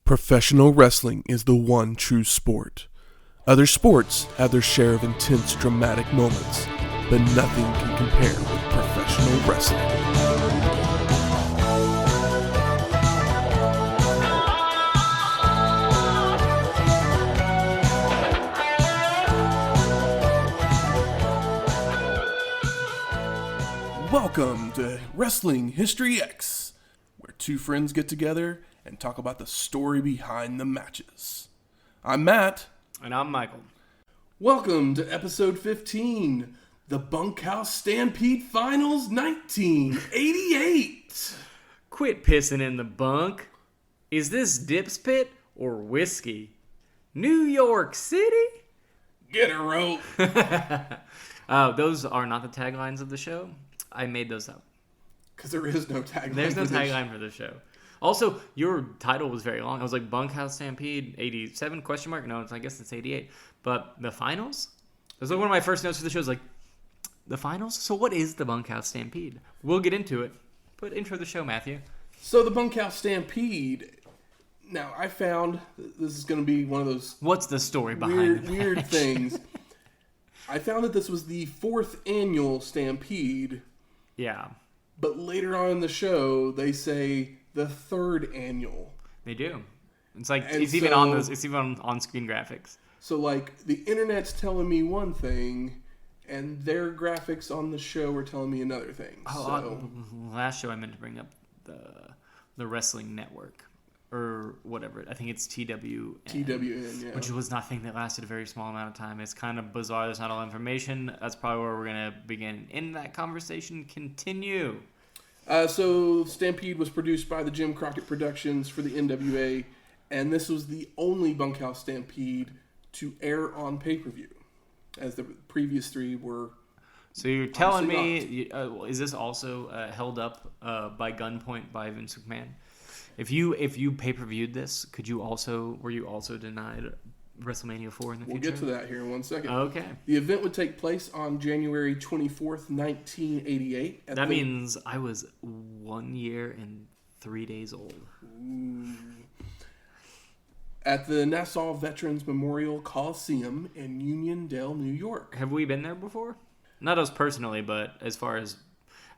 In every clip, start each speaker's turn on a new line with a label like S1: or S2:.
S1: Professional wrestling is the one true sport. Other sports have their share of intense, dramatic moments, but nothing can compare with professional wrestling. Welcome to Wrestling History X, where two friends get together and talk about the story behind the matches. I'm Matt.
S2: And I'm Michael.
S1: Welcome to episode 15, the Bunkhouse Stampede Finals 1988.
S2: Quit pissing in the bunk. Is this Dips Pit or whiskey? New York City?
S1: Get a rope.
S2: Those are not the taglines of the show. I made those up.
S1: Because there is no tagline.
S2: There's no tagline for the show. Also, your title was very long. I was like, Bunkhouse Stampede 87, question mark? No, I guess it's 88. But the finals? It was like one of my first notes for the show. Was like, the finals? So what is the Bunkhouse Stampede? We'll get into it. But intro the show, Matthew.
S1: So the Bunkhouse Stampede. Now, I found this is going to be one of those...
S2: What's the story behind the
S1: weird things. I found that this was the 4th annual Stampede.
S2: Yeah.
S1: But later on in the show, they say the 3rd annual.
S2: They do. It's like it's even on screen graphics.
S1: So like the internet's telling me one thing, and their graphics on the show are telling me another thing.
S2: Last show I meant to bring up the Wrestling Network or whatever. I think it's TWN.
S1: TWN, yeah. Which
S2: was nothing that lasted a very small amount of time. It's kind of bizarre. There's not all information. That's probably where we're gonna begin in that conversation. Continue.
S1: So Stampede was produced by the Jim Crockett Productions for the NWA, and this was the only Bunkhouse Stampede to air on pay-per-view, as the previous 3 were.
S2: So you're telling me, is this also held up by gunpoint by Vince McMahon? If you pay-per-viewed this, were you also denied WrestleMania 4 in the future?
S1: We'll get to that here in one second.
S2: Okay.
S1: The event would take place on January 24th, 1988.
S2: That means I was 1 year and 3 days old.
S1: Ooh. At the Nassau Veterans Memorial Coliseum in Uniondale, New York.
S2: Have we been there before? Not us personally, but as far as...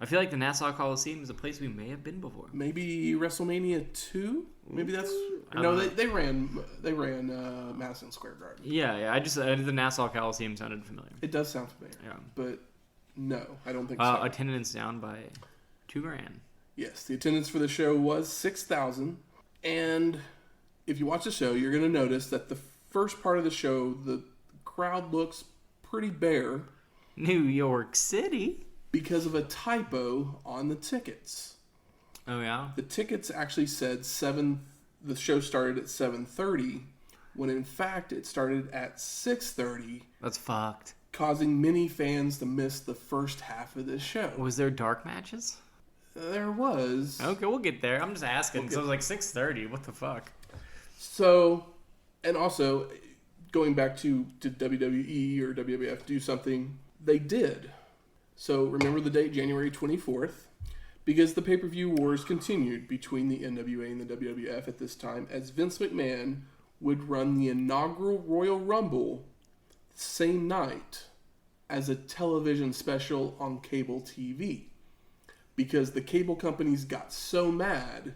S2: I feel like the Nassau Coliseum is a place we may have been before.
S1: Maybe WrestleMania 2? Maybe that's... No, they ran Madison Square Garden.
S2: Yeah. The Nassau Coliseum sounded familiar.
S1: It does sound familiar. Yeah. But no, I don't think so.
S2: Attendance down by $2,000.
S1: Yes, the attendance for the show was 6,000. And if you watch the show, you're going to notice that the first part of the show, the crowd looks pretty bare.
S2: New York City?
S1: Because of a typo on the tickets.
S2: Oh, yeah?
S1: The tickets actually said the show started at 7:30, when in fact it started at 6:30.
S2: That's fucked.
S1: Causing many fans to miss the first half of this show.
S2: Was there dark matches?
S1: There was.
S2: Okay, we'll get there. I'm just asking. So it was like 6:30. What the fuck?
S1: So, and also, going back to WWE or WWF do something, they did. So remember the date, January 24th, because the pay-per-view wars continued between the NWA and the WWF at this time, as Vince McMahon would run the inaugural Royal Rumble the same night as a television special on cable TV. Because the cable companies got so mad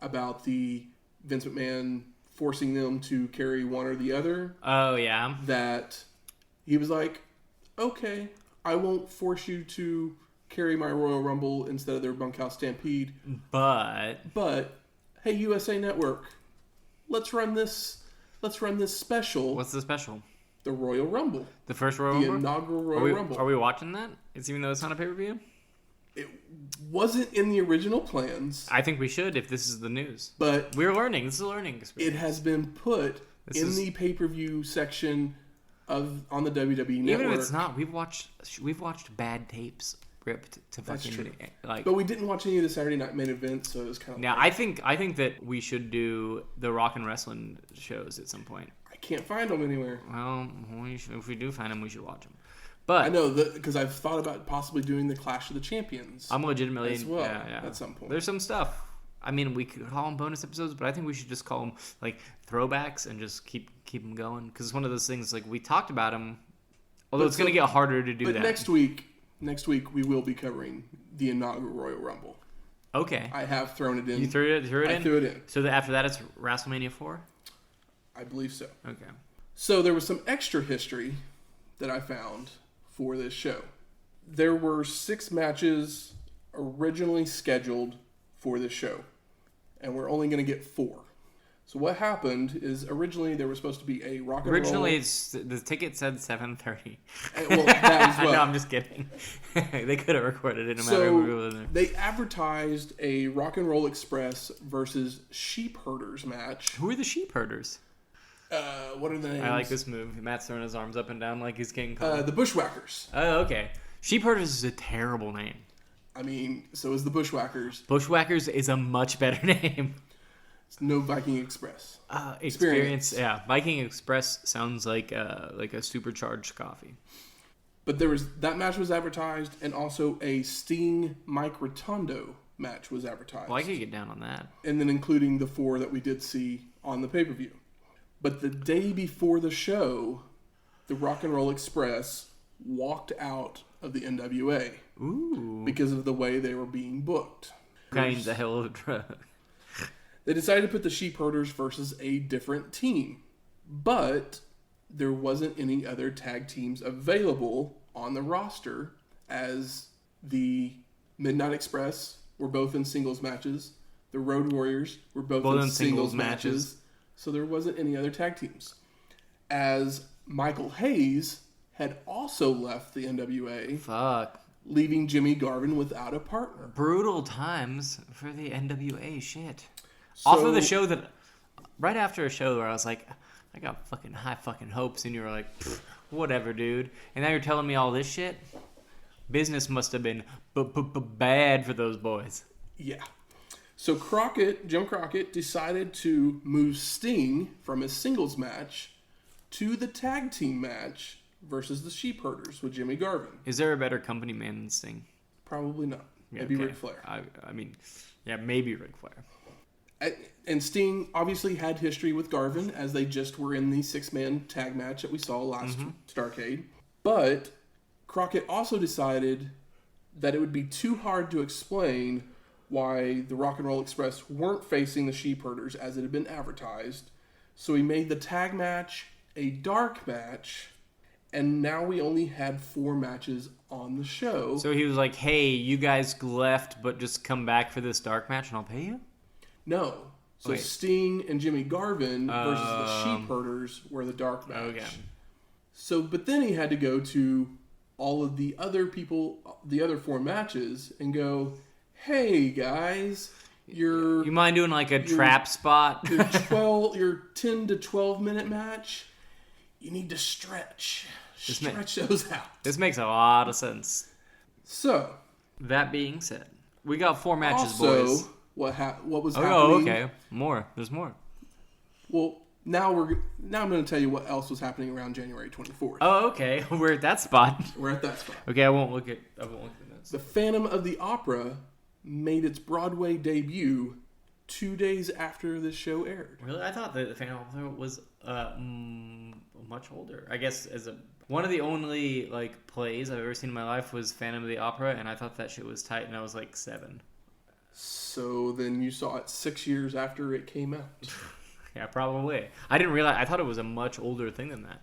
S1: about the Vince McMahon forcing them to carry one or the other.
S2: Oh, yeah.
S1: That he was like, okay, I won't force you to carry my Royal Rumble instead of their Bunkhouse Stampede. But hey, USA Network, let's run this special.
S2: What's the special?
S1: The Royal Rumble.
S2: The first Royal Rumble?
S1: The inaugural Royal Rumble.
S2: Are we watching that? Even though it's not a pay-per-view?
S1: It wasn't in the original plans.
S2: I think we should if this is the news.
S1: But
S2: we're learning. This is a learning experience.
S1: It has been put the pay-per-view section on the WWE Network.
S2: Even if it's not, we've watched bad tapes ripped to fucking...
S1: That's true. But we didn't watch any of the Saturday Night main events, so it was kind of...
S2: Now, I think that we should do the Rock and Wrestling shows at some point.
S1: I can't find them anywhere.
S2: Well, if we do find them, we should watch them. But
S1: I know because I've thought about possibly doing the Clash of the Champions.
S2: I'm legitimately
S1: as well at some point.
S2: There's some stuff. I mean, we could call them bonus episodes, but I think we should just call them like throwbacks and just keep them going, because it's one of those things like we talked about them. Although it's going to get harder to do that.
S1: But next week we will be covering the inaugural Royal Rumble.
S2: Okay.
S1: I have thrown it in.
S2: You threw it in?
S1: I threw it in.
S2: So after that, it's WrestleMania 4?
S1: I believe so.
S2: Okay.
S1: So there was some extra history that I found for this show. There were 6 matches originally scheduled for this show, and we're only going to get 4. So what happened is originally there was supposed to be a rock and roll.
S2: Originally, the ticket said 7:30.
S1: Well, that as well.
S2: No, I'm just kidding. They could have recorded it no matter who was there.
S1: They advertised a Rock and Roll Express versus Sheep Herders match.
S2: Who are the Sheep Herders?
S1: What are the names?
S2: I like this move. Matt's throwing his arms up and down like he's King Kong.
S1: The Bushwhackers.
S2: Oh, okay. Sheep Herders is a terrible name.
S1: I mean, so is the Bushwhackers.
S2: Bushwhackers is a much better name.
S1: It's no Viking Express.
S2: Experience. Yeah, Viking Express sounds like a supercharged coffee.
S1: But that match was advertised, and also a Sting Mike Rotundo match was advertised.
S2: Well, I could get down on that.
S1: And then including the 4 that we did see on the pay-per-view. But the day before the show, the Rock and Roll Express walked out of the NWA.
S2: Ooh.
S1: Because of the way they were being booked.
S2: Kinds of hell of a drug.
S1: They decided to put the Sheep Herders versus a different team. But there wasn't any other tag teams available on the roster, as the Midnight Express were both in singles matches. The Road Warriors were both in singles matches. So there wasn't any other tag teams. As Michael Hayes had also left the NWA.
S2: Fuck.
S1: Leaving Jimmy Garvin without a partner.
S2: Brutal times for the NWA. Shit.
S1: So,
S2: off of the show right after a show where I was like, I got fucking high fucking hopes, and you were like, whatever, dude. And now you're telling me all this shit? Business must have been bad for those boys.
S1: Yeah. So Jim Crockett, decided to move Sting from his singles match to the tag team match versus the Sheep Herders with Jimmy Garvin.
S2: Is there a better company man than Sting?
S1: Probably not. Maybe
S2: okay.
S1: Ric Flair.
S2: I mean, yeah, maybe Ric Flair.
S1: And Sting obviously had history with Garvin, as they just were in the 6-man tag match that we saw last Starrcade. But Crockett also decided that it would be too hard to explain why the Rock and Roll Express weren't facing the Sheep Herders as it had been advertised. So he made the tag match a dark match, and now we only had 4 matches on the show.
S2: So he was like, hey, you guys left, but just come back for this dark match and I'll pay you?
S1: No. So
S2: Wait.
S1: Sting and Jimmy Garvin versus the Sheep Herders were the dark match.
S2: Okay.
S1: So, but then he had to go to all of the other people, the other 4 matches, and go, hey guys, you
S2: mind doing like a trap spot?
S1: your 10 to 12 minute match, you need to stretch those out.
S2: This makes a lot of sense.
S1: So,
S2: that being said, we got 4 matches,
S1: also,
S2: boys.
S1: What was happening?
S2: Oh, okay. More. There's more.
S1: Well, now I'm going to tell you what else was happening around January 24th.
S2: Oh, okay. We're at that spot.
S1: We're at that spot.
S2: Okay, I won't look at the notes.
S1: The Phantom of the Opera made its Broadway debut 2 days after this show aired.
S2: Really? I thought the Phantom of the Opera was much older. I guess one of the only like plays I've ever seen in my life was Phantom of the Opera, and I thought that shit was tight, and I was like 7.
S1: So then you saw it 6 years after it came out.
S2: Yeah, probably. I didn't realize. I thought it was a much older thing than that.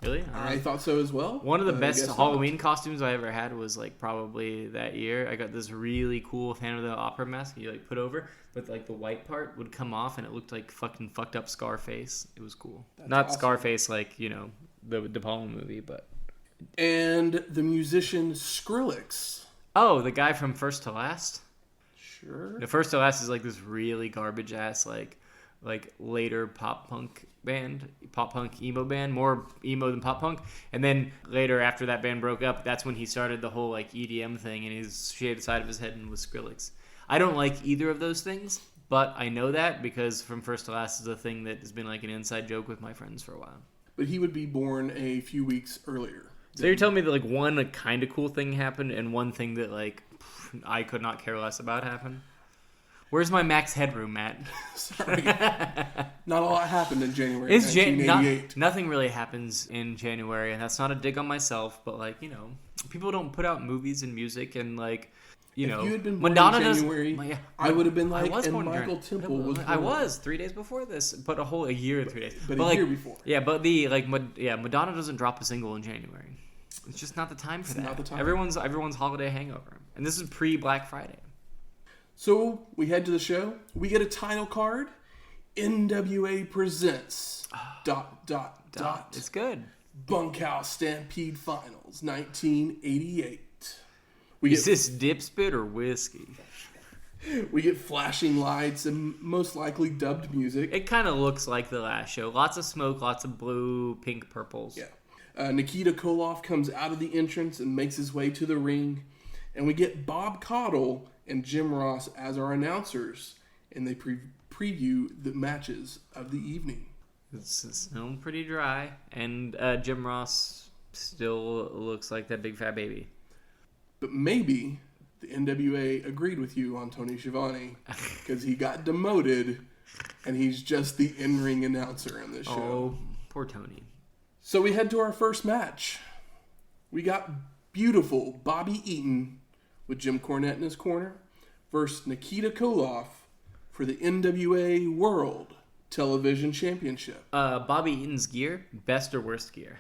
S2: Really?
S1: I thought so as well.
S2: One of the best Halloween costumes I ever had was like probably that year. I got this really cool Phantom of the Opera mask you like put over, but like the white part would come off and it looked like fucking fucked up Scarface. It was cool.
S1: That's
S2: Not
S1: awesome.
S2: Scarface like, the De Palma movie, but.
S1: And the musician Skrillex.
S2: Oh, the guy from First to Last?
S1: Sure.
S2: The First to Last is like this really garbage ass like later pop punk emo band, more emo than pop punk. And then later after that band broke up, that's when he started the whole like EDM thing, and he's shaved the side of his head and was Skrillex. I don't like either of those things, but I know that because From First to Last is a thing that has been like an inside joke with my friends for a while.
S1: But he would be born a few weeks earlier.
S2: So you're telling me that like one kind of cool thing happened and one thing that like I could not care less about happened? Where's my max headroom, Matt?
S1: Sorry. Not a lot happened in January 1988.
S2: Nothing really happens in January, and that's not a dig on myself, but, like, you know, people don't put out movies and music, and, like, you know,
S1: if you had been born
S2: Madonna
S1: in January, I would have been like, and Michael Temple was born.
S2: I was 3 days before this, but a year and 3 days.
S1: But a year before.
S2: Yeah, but Madonna doesn't drop a single in January. It's just not the time for that. Not the time. Everyone's holiday hangover, and this is pre-Black Friday.
S1: So we head to the show. We get a title card. NWA presents ...
S2: It's good.
S1: Bunkhouse Stampede Finals 1988.
S2: Is this dip spit or whiskey?
S1: We get flashing lights and most likely dubbed music.
S2: It kind of looks like the last show. Lots of smoke, lots of blue, pink, purples.
S1: Yeah. Nikita Koloff comes out of the entrance and makes his way to the ring. And we get Bob Caudle and Jim Ross as our announcers. And they preview the matches of the evening.
S2: It's still pretty dry. And Jim Ross still looks like that big fat baby.
S1: But maybe the NWA agreed with you on Tony Schiavone because he got demoted and he's just the in-ring announcer in this show.
S2: Oh, poor Tony.
S1: So we head to our first match. We got beautiful Bobby Eaton with Jim Cornette in his corner versus Nikita Koloff for the NWA World Television Championship.
S2: Bobby Eaton's gear, best or worst gear?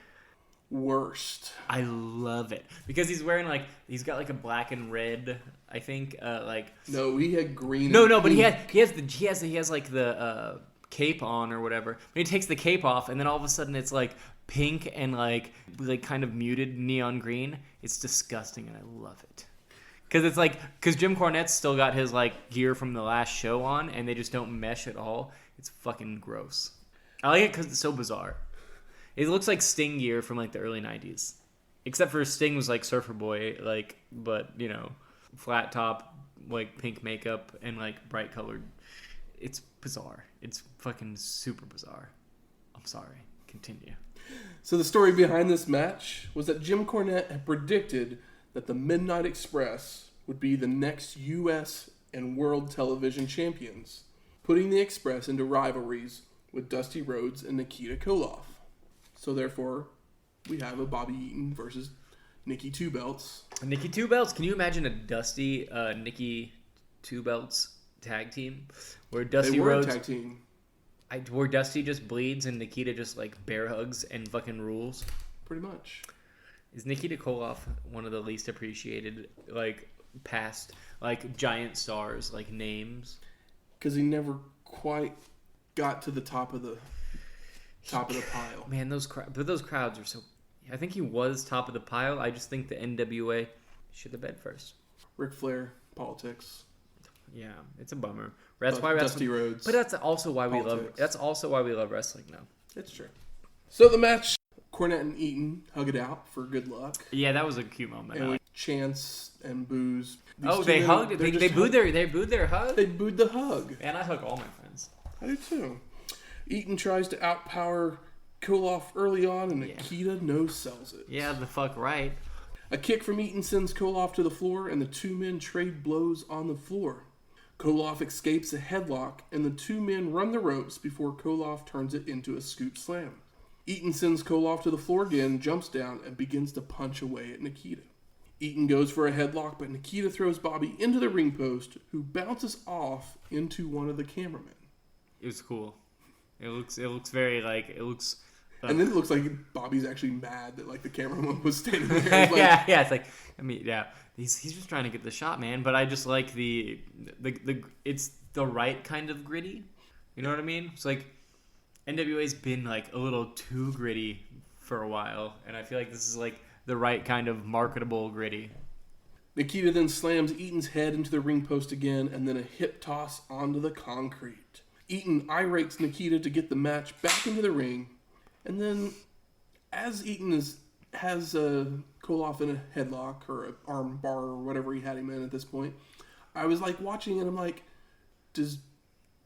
S1: Worst.
S2: I love it because he's wearing he's got like a black and red. I think
S1: no, he had green.
S2: No, but he has like the cape on or whatever. When he takes the cape off, and then all of a sudden it's like pink and like kind of muted neon green. It's disgusting, and I love it because Jim Cornette's still got his like gear from the last show on, and they just don't mesh at all. It's fucking gross. I like it because it's so bizarre. It looks like Sting gear from like the early 90s. Except for Sting was like Surfer Boy, but you know, flat top, like pink makeup and like bright colored. It's bizarre. It's fucking super bizarre. I'm sorry. Continue.
S1: So the story behind this match was that Jim Cornette had predicted that the Midnight Express would be the next U.S. and World Television Champions, putting the Express into rivalries with Dusty Rhodes and Nikita Koloff. So therefore, we have a Bobby Eaton versus Nikki Two Belts.
S2: Nikki Two Belts. Can you imagine a Dusty Nikki Two Belts tag team where Dusty Rhodes
S1: a tag team?
S2: Where Dusty just bleeds and Nikita just like bear hugs and fucking rules.
S1: Pretty much.
S2: Is Nikita Koloff one of the least appreciated past giant stars names?
S1: Because he never quite got to the top of the pile.
S2: Man, those crowds are so... I think he was top of the pile. I just think the NWA should have been first.
S1: Ric Flair, politics.
S2: Yeah, it's a bummer.
S1: Dusty Rhodes.
S2: But that's also why we love wrestling now.
S1: It's true. So the match, Cornette and Eaton hug it out for good luck.
S2: Yeah, that was a cute moment.
S1: And with chants and boos.
S2: They hugged. They booed their hug.
S1: They booed the hug.
S2: And I hug all my friends.
S1: I do too. Eaton tries to outpower Koloff early on, and Nikita no-sells it.
S2: Yeah, the fuck right.
S1: A kick from Eaton sends Koloff to the floor, and the two men trade blows on the floor. Koloff escapes a headlock, and the two men run the ropes before Koloff turns it into a scoop slam. Eaton sends Koloff to the floor again, jumps down, and begins to punch away at Nikita. Eaton goes for a headlock, but Nikita throws Bobby into the ring post, who bounces off into one of the cameramen.
S2: It was cool. It looks very
S1: and then it looks like Bobby's actually mad that the cameraman was standing there.
S2: Yeah. It's he's just trying to get the shot, man. But I just like the it's the right kind of gritty. You know what I mean? It's NWA's been a little too gritty for a while, and I feel like this is the right kind of marketable gritty.
S1: Nikita then slams Eaton's head into the ring post again, and then a hip toss onto the concrete. Eaton irates Nikita to get the match back into the ring, and then as Eaton has Koloff in a headlock or an arm bar or whatever he had him in at this point, I was watching and I'm like, does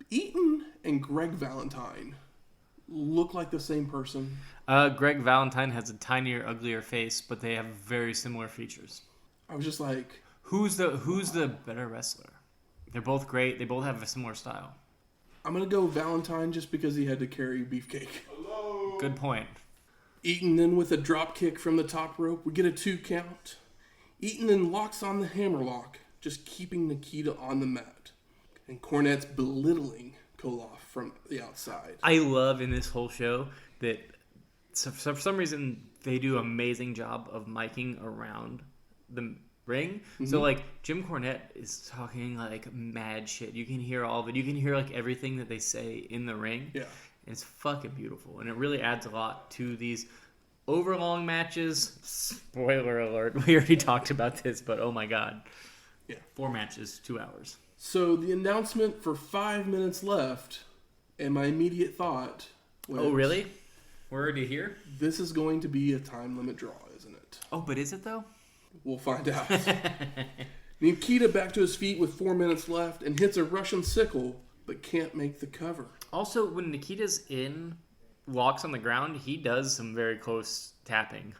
S1: Eaton and Greg Valentine look like the same person?
S2: Greg Valentine has a tinier, uglier face, but they have very similar features.
S1: I was just like,
S2: who's the better wrestler? They're both great. They both have a similar style.
S1: I'm going to go Valentine just because he had to carry Beefcake.
S3: Hello.
S2: Good point.
S1: Eaton then with a drop kick from the top rope. We get a 2 count. Eaton then locks on the hammerlock, just keeping Nikita on the mat. And Cornette's belittling Koloff from the outside.
S2: I love in this whole show that for some reason they do an amazing job of miking around the ring. Mm-hmm. So like Jim Cornette is talking like mad shit. You can hear all of it. You can hear like everything that they say in the ring.
S1: Yeah.
S2: And it's fucking beautiful. And it really adds a lot to these overlong matches. Spoiler alert. We already talked about this, but oh my God.
S1: Yeah.
S2: 4 matches, 2 hours.
S1: So the announcement for 5 minutes left, and my immediate thought was...
S2: Oh, really? We're already here?
S1: This is going to be a time limit draw, isn't it?
S2: Oh, but is it though?
S1: We'll find out. Nikita back to his feet with 4 minutes left and hits a Russian sickle, but can't make the cover.
S2: Also, when Nikita's in locks on the ground, he does some very close tapping.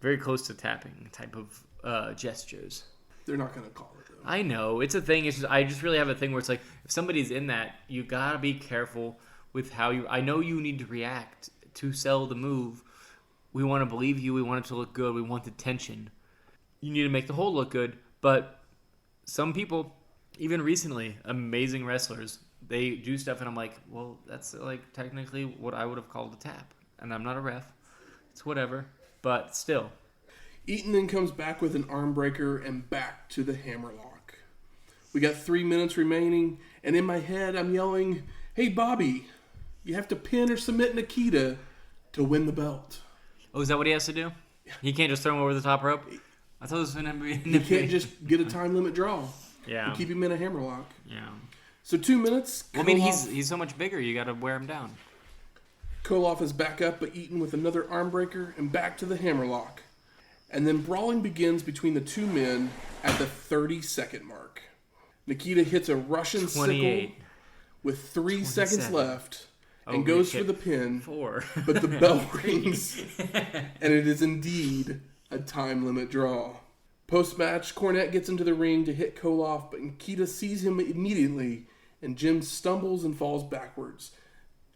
S2: Very close to tapping type of gestures.
S1: They're not going to call it, though.
S2: I know. It's a thing. It's just, I just really have a thing where it's like, if somebody's in that, you got to be careful with how you... I know you need to react to sell the move. We want to believe you. We want it to look good. We want the tension. You need to make the hold look good. But some people, even recently, amazing wrestlers, they do stuff and I'm like, well, that's like technically what I would have called a tap. And I'm not a ref. It's whatever. But still.
S1: Eaton then comes back with an arm breaker and back to the hammerlock. We got 3 minutes remaining, and in my head I'm yelling, hey, Bobby, you have to pin or submit Nikita to win the belt.
S2: Oh, is that what he has to do? Yeah. He can't just throw him over the top rope? I thought it was going to be...
S1: You can't just get a time limit draw.
S2: Yeah.
S1: And keep him in a hammerlock.
S2: Yeah.
S1: So 2 minutes.
S2: Well, I mean, he's so much bigger, you got to wear him down.
S1: Koloff is back up, but Eaton with another arm breaker and back to the hammerlock. And then brawling begins between the two men at the 30-second mark. Nikita hits a Russian sickle with 3 seconds left and goes for the pin.
S2: 4.
S1: But the bell rings, and it is indeed a time limit draw. Post-match, Cornette gets into the ring to hit Koloff, but Nikita sees him immediately, and Jim stumbles and falls backwards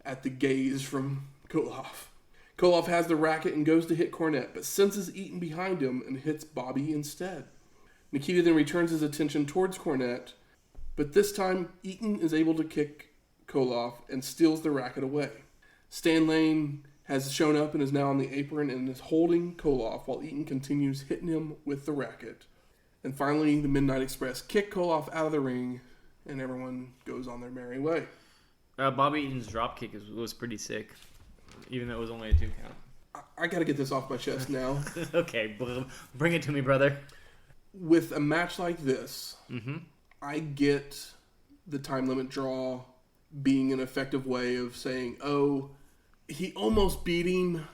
S1: at the gaze from Koloff. Koloff has the racket and goes to hit Cornette, but senses Eaton behind him and hits Bobby instead. Nikita then returns his attention towards Cornette, but this time Eaton is able to kick Koloff and steals the racket away. Stan Lane has shown up and is now on the apron and is holding Koloff while Eaton continues hitting him with the racket. And finally, the Midnight Express kick Koloff out of the ring, and everyone goes on their merry way.
S2: Bobby Eaton's dropkick was pretty sick, even though it was only a 2 count.
S1: I got to get this off my chest now.
S2: Okay, bring it to me, brother.
S1: With a match like this, I get the time limit draw being an effective way of saying, oh, he almost beat him,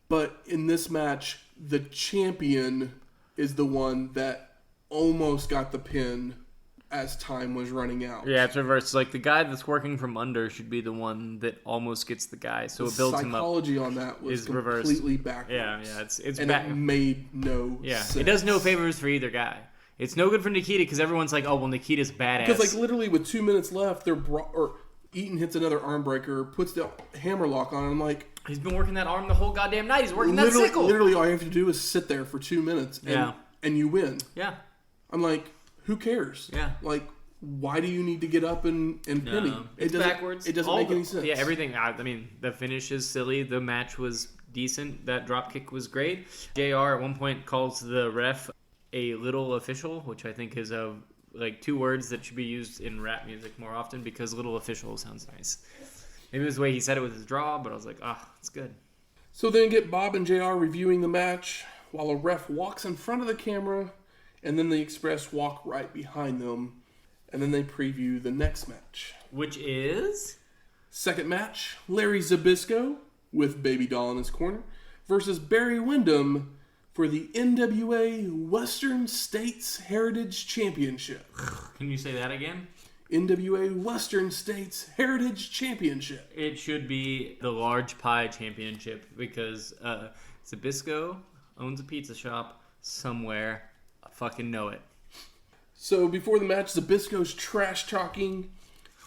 S1: but in this match, the champion is the one that almost got the pin as time was running out.
S2: Yeah, it's reversed. Like the guy that's working from under should be the one that almost gets the guy, so it builds him up.
S1: Psychology on that was completely backwards.
S2: Yeah, it's
S1: and it made no sense.
S2: It does no favors for either guy. It's no good for Nikita because everyone's like, oh well, Nikita's badass.
S1: Because like literally with 2 minutes left, Eaton hits another arm breaker, puts the hammerlock on, and I'm like,
S2: he's been working that arm the whole goddamn night. He's working that sickle.
S1: Literally, all you have to do is sit there for 2 minutes, and you win.
S2: Yeah.
S1: I'm like, who cares?
S2: Yeah.
S1: Like, why do you need to get up and pin him?
S2: It's backwards.
S1: It doesn't make any sense.
S2: Yeah, everything. I mean, the finish is silly. The match was decent. That drop kick was great. JR at one point calls the ref a little official, which I think is like 2 words that should be used in rap music more often because little official sounds nice. Maybe it was the way he said it with his draw, but I was like, it's good.
S1: So then get Bob and JR reviewing the match while a ref walks in front of the camera, and then the Express walk right behind them. And then they preview the next match.
S2: Which is?
S1: Second match, Larry Zbyszko, with Baby Doll in his corner, versus Barry Windham for the NWA Western States Heritage Championship.
S2: Can you say that again?
S1: NWA Western States Heritage Championship.
S2: It should be the Large Pie Championship because Zbyszko owns a pizza shop somewhere. I fucking know it.
S1: So before the match, Zbyszko's trash talking.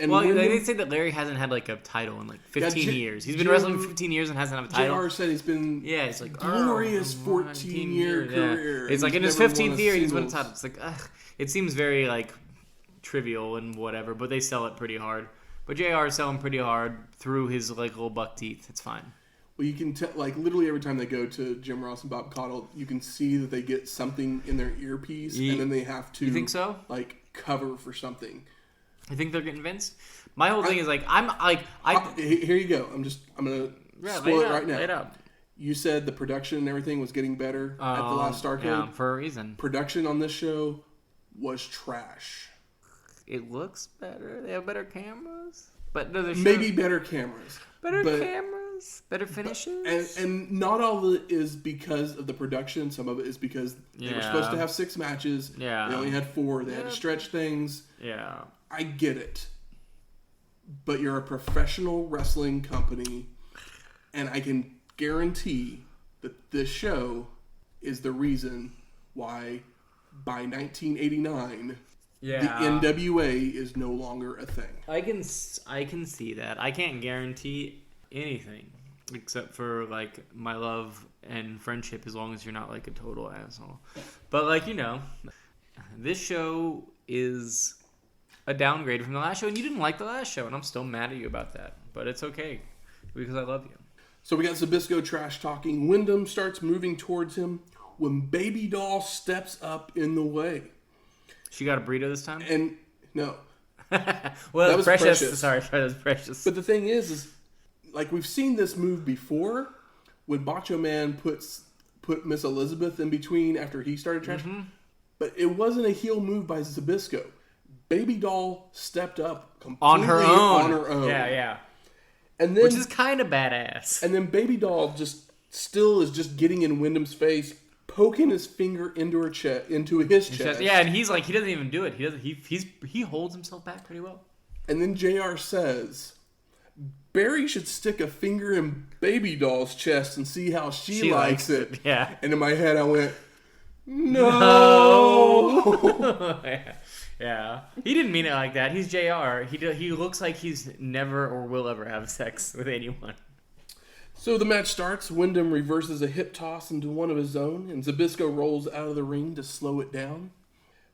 S1: And
S2: Well,
S1: Wyndham,
S2: they did say that Larry hasn't had like a title in like 15 years. He's been wrestling for 15 years and hasn't had a title.
S1: JR said he's been
S2: it's like
S1: glorious 14-year career.
S2: Yeah. It's like in his 15th year, he's won a title. It's like, it seems very like trivial and whatever, but they sell it pretty hard. But JR is selling pretty hard through his like little buck teeth. It's fine.
S1: Well, you can tell, like, literally every time they go to Jim Ross and Bob Caudle, you can see that they get something in their earpiece, and then they have to,
S2: you think so?
S1: Like, cover for something.
S2: I think they're getting convinced. My whole thing is like,
S1: here you go. I'm gonna spoil it right now.
S2: Lay it up.
S1: You said the production and everything was getting better at the last Starrcade.
S2: Yeah, for a reason.
S1: Production on this show was trash.
S2: It looks better. They have better cameras, but no,
S1: maybe better cameras.
S2: Better finishes.
S1: And not all of it is because of the production. Some of it is because they were supposed to have 6 matches.
S2: Yeah.
S1: They only had 4. They had to stretch things.
S2: Yeah.
S1: I get it. But you're a professional wrestling company, and I can guarantee that this show is the reason why by 1989 the NWA is no longer a thing.
S2: I can see that. I can't guarantee anything except for like my love and friendship, as long as you're not like a total asshole. But like, this show is a downgrade from the last show, and you didn't like the last show, and I'm still mad at you about that. But it's okay because I love you.
S1: So we got Zbyszko trash talking. Wyndham starts moving towards him when Baby Doll steps up in the way.
S2: She got a burrito this time?
S1: And no.
S2: Well, that was Precious. Sorry, that was Precious.
S1: But the thing is like, we've seen this move before when Macho Man put Miss Elizabeth in between after he started trash. Mm-hmm. But it wasn't a heel move by Zbyszko. Baby Doll stepped up completely
S2: on her
S1: own.
S2: Yeah.
S1: And then,
S2: which is kind of badass.
S1: And then Baby Doll still is just getting in Wyndham's face, poking his finger into his chest.
S2: Yeah, and he's like, he doesn't even do it. He holds himself back pretty well.
S1: And then JR says, Barry should stick a finger in Baby Doll's chest and see how she likes it.
S2: Yeah.
S1: And in my head I went, no.
S2: Yeah. He didn't mean it like that. He's JR. He looks like he's never or will ever have sex with anyone.
S1: So the match starts. Wyndham reverses a hip toss into one of his own, and Zbyszko rolls out of the ring to slow it down.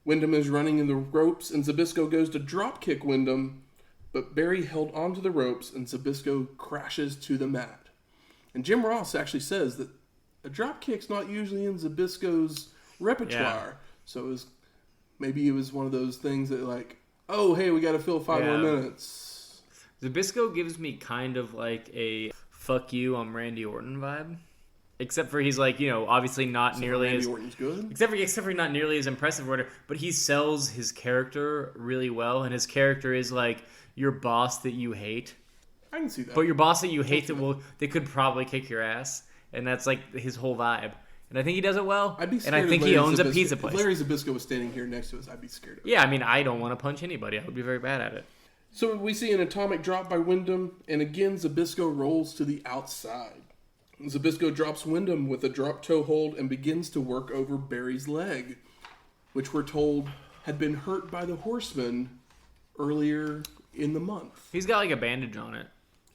S1: Wyndham is running in the ropes, and Zbyszko goes to drop kick Wyndham, but Barry held onto the ropes, and Zbyszko crashes to the mat. And Jim Ross actually says that a drop kick's not usually in Zbyszko's repertoire. Yeah. So maybe it was one of those things that like, oh, hey, we got to fill 5 more minutes.
S2: Zbyszko gives me kind of like a fuck you, I'm Randy Orton vibe. Except for he's like, obviously not nearly
S1: Randy Orton's good.
S2: Except for not nearly as impressive order, but he sells his character really well, and his character is like your boss that you hate.
S1: I can see that.
S2: But your boss that you hate they could probably kick your ass, and that's like his whole vibe. And I think he does it well.
S1: I'd be scared.
S2: And I think he owns a pizza place.
S1: If Larry Zbyszko was standing here next to us, I'd be scared of it.
S2: Yeah, I mean, I don't want to punch anybody. I would be very bad at it.
S1: So we see an atomic drop by Wyndham, and again Zbyszko rolls to the outside. Zbyszko drops Wyndham with a drop toe hold and begins to work over Barry's leg, which we're told had been hurt by the Horseman earlier in the month.
S2: He's got like a bandage on it.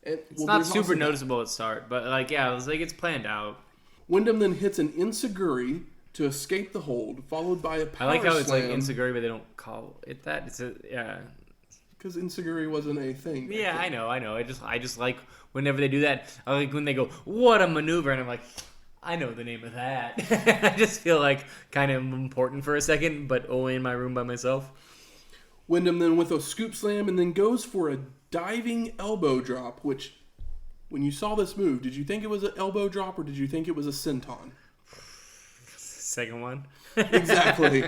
S2: It's not super noticeable at start, but like, yeah, it's planned out.
S1: Wyndham then hits an enziguri to escape the hold, followed by a power slam.
S2: I like how it's like enziguri, but they don't call it that.
S1: Because enziguri wasn't a thing.
S2: Yeah, I know. I just like whenever they do that. I like when they go, "What a maneuver!" and I'm like, I know the name of that. I just feel like kind of important for a second, but only in my room by myself.
S1: Wyndham then with a scoop slam and then goes for a diving elbow drop, which, when you saw this move, did you think it was an elbow drop or did you think it was a senton?
S2: Second one.
S1: Exactly.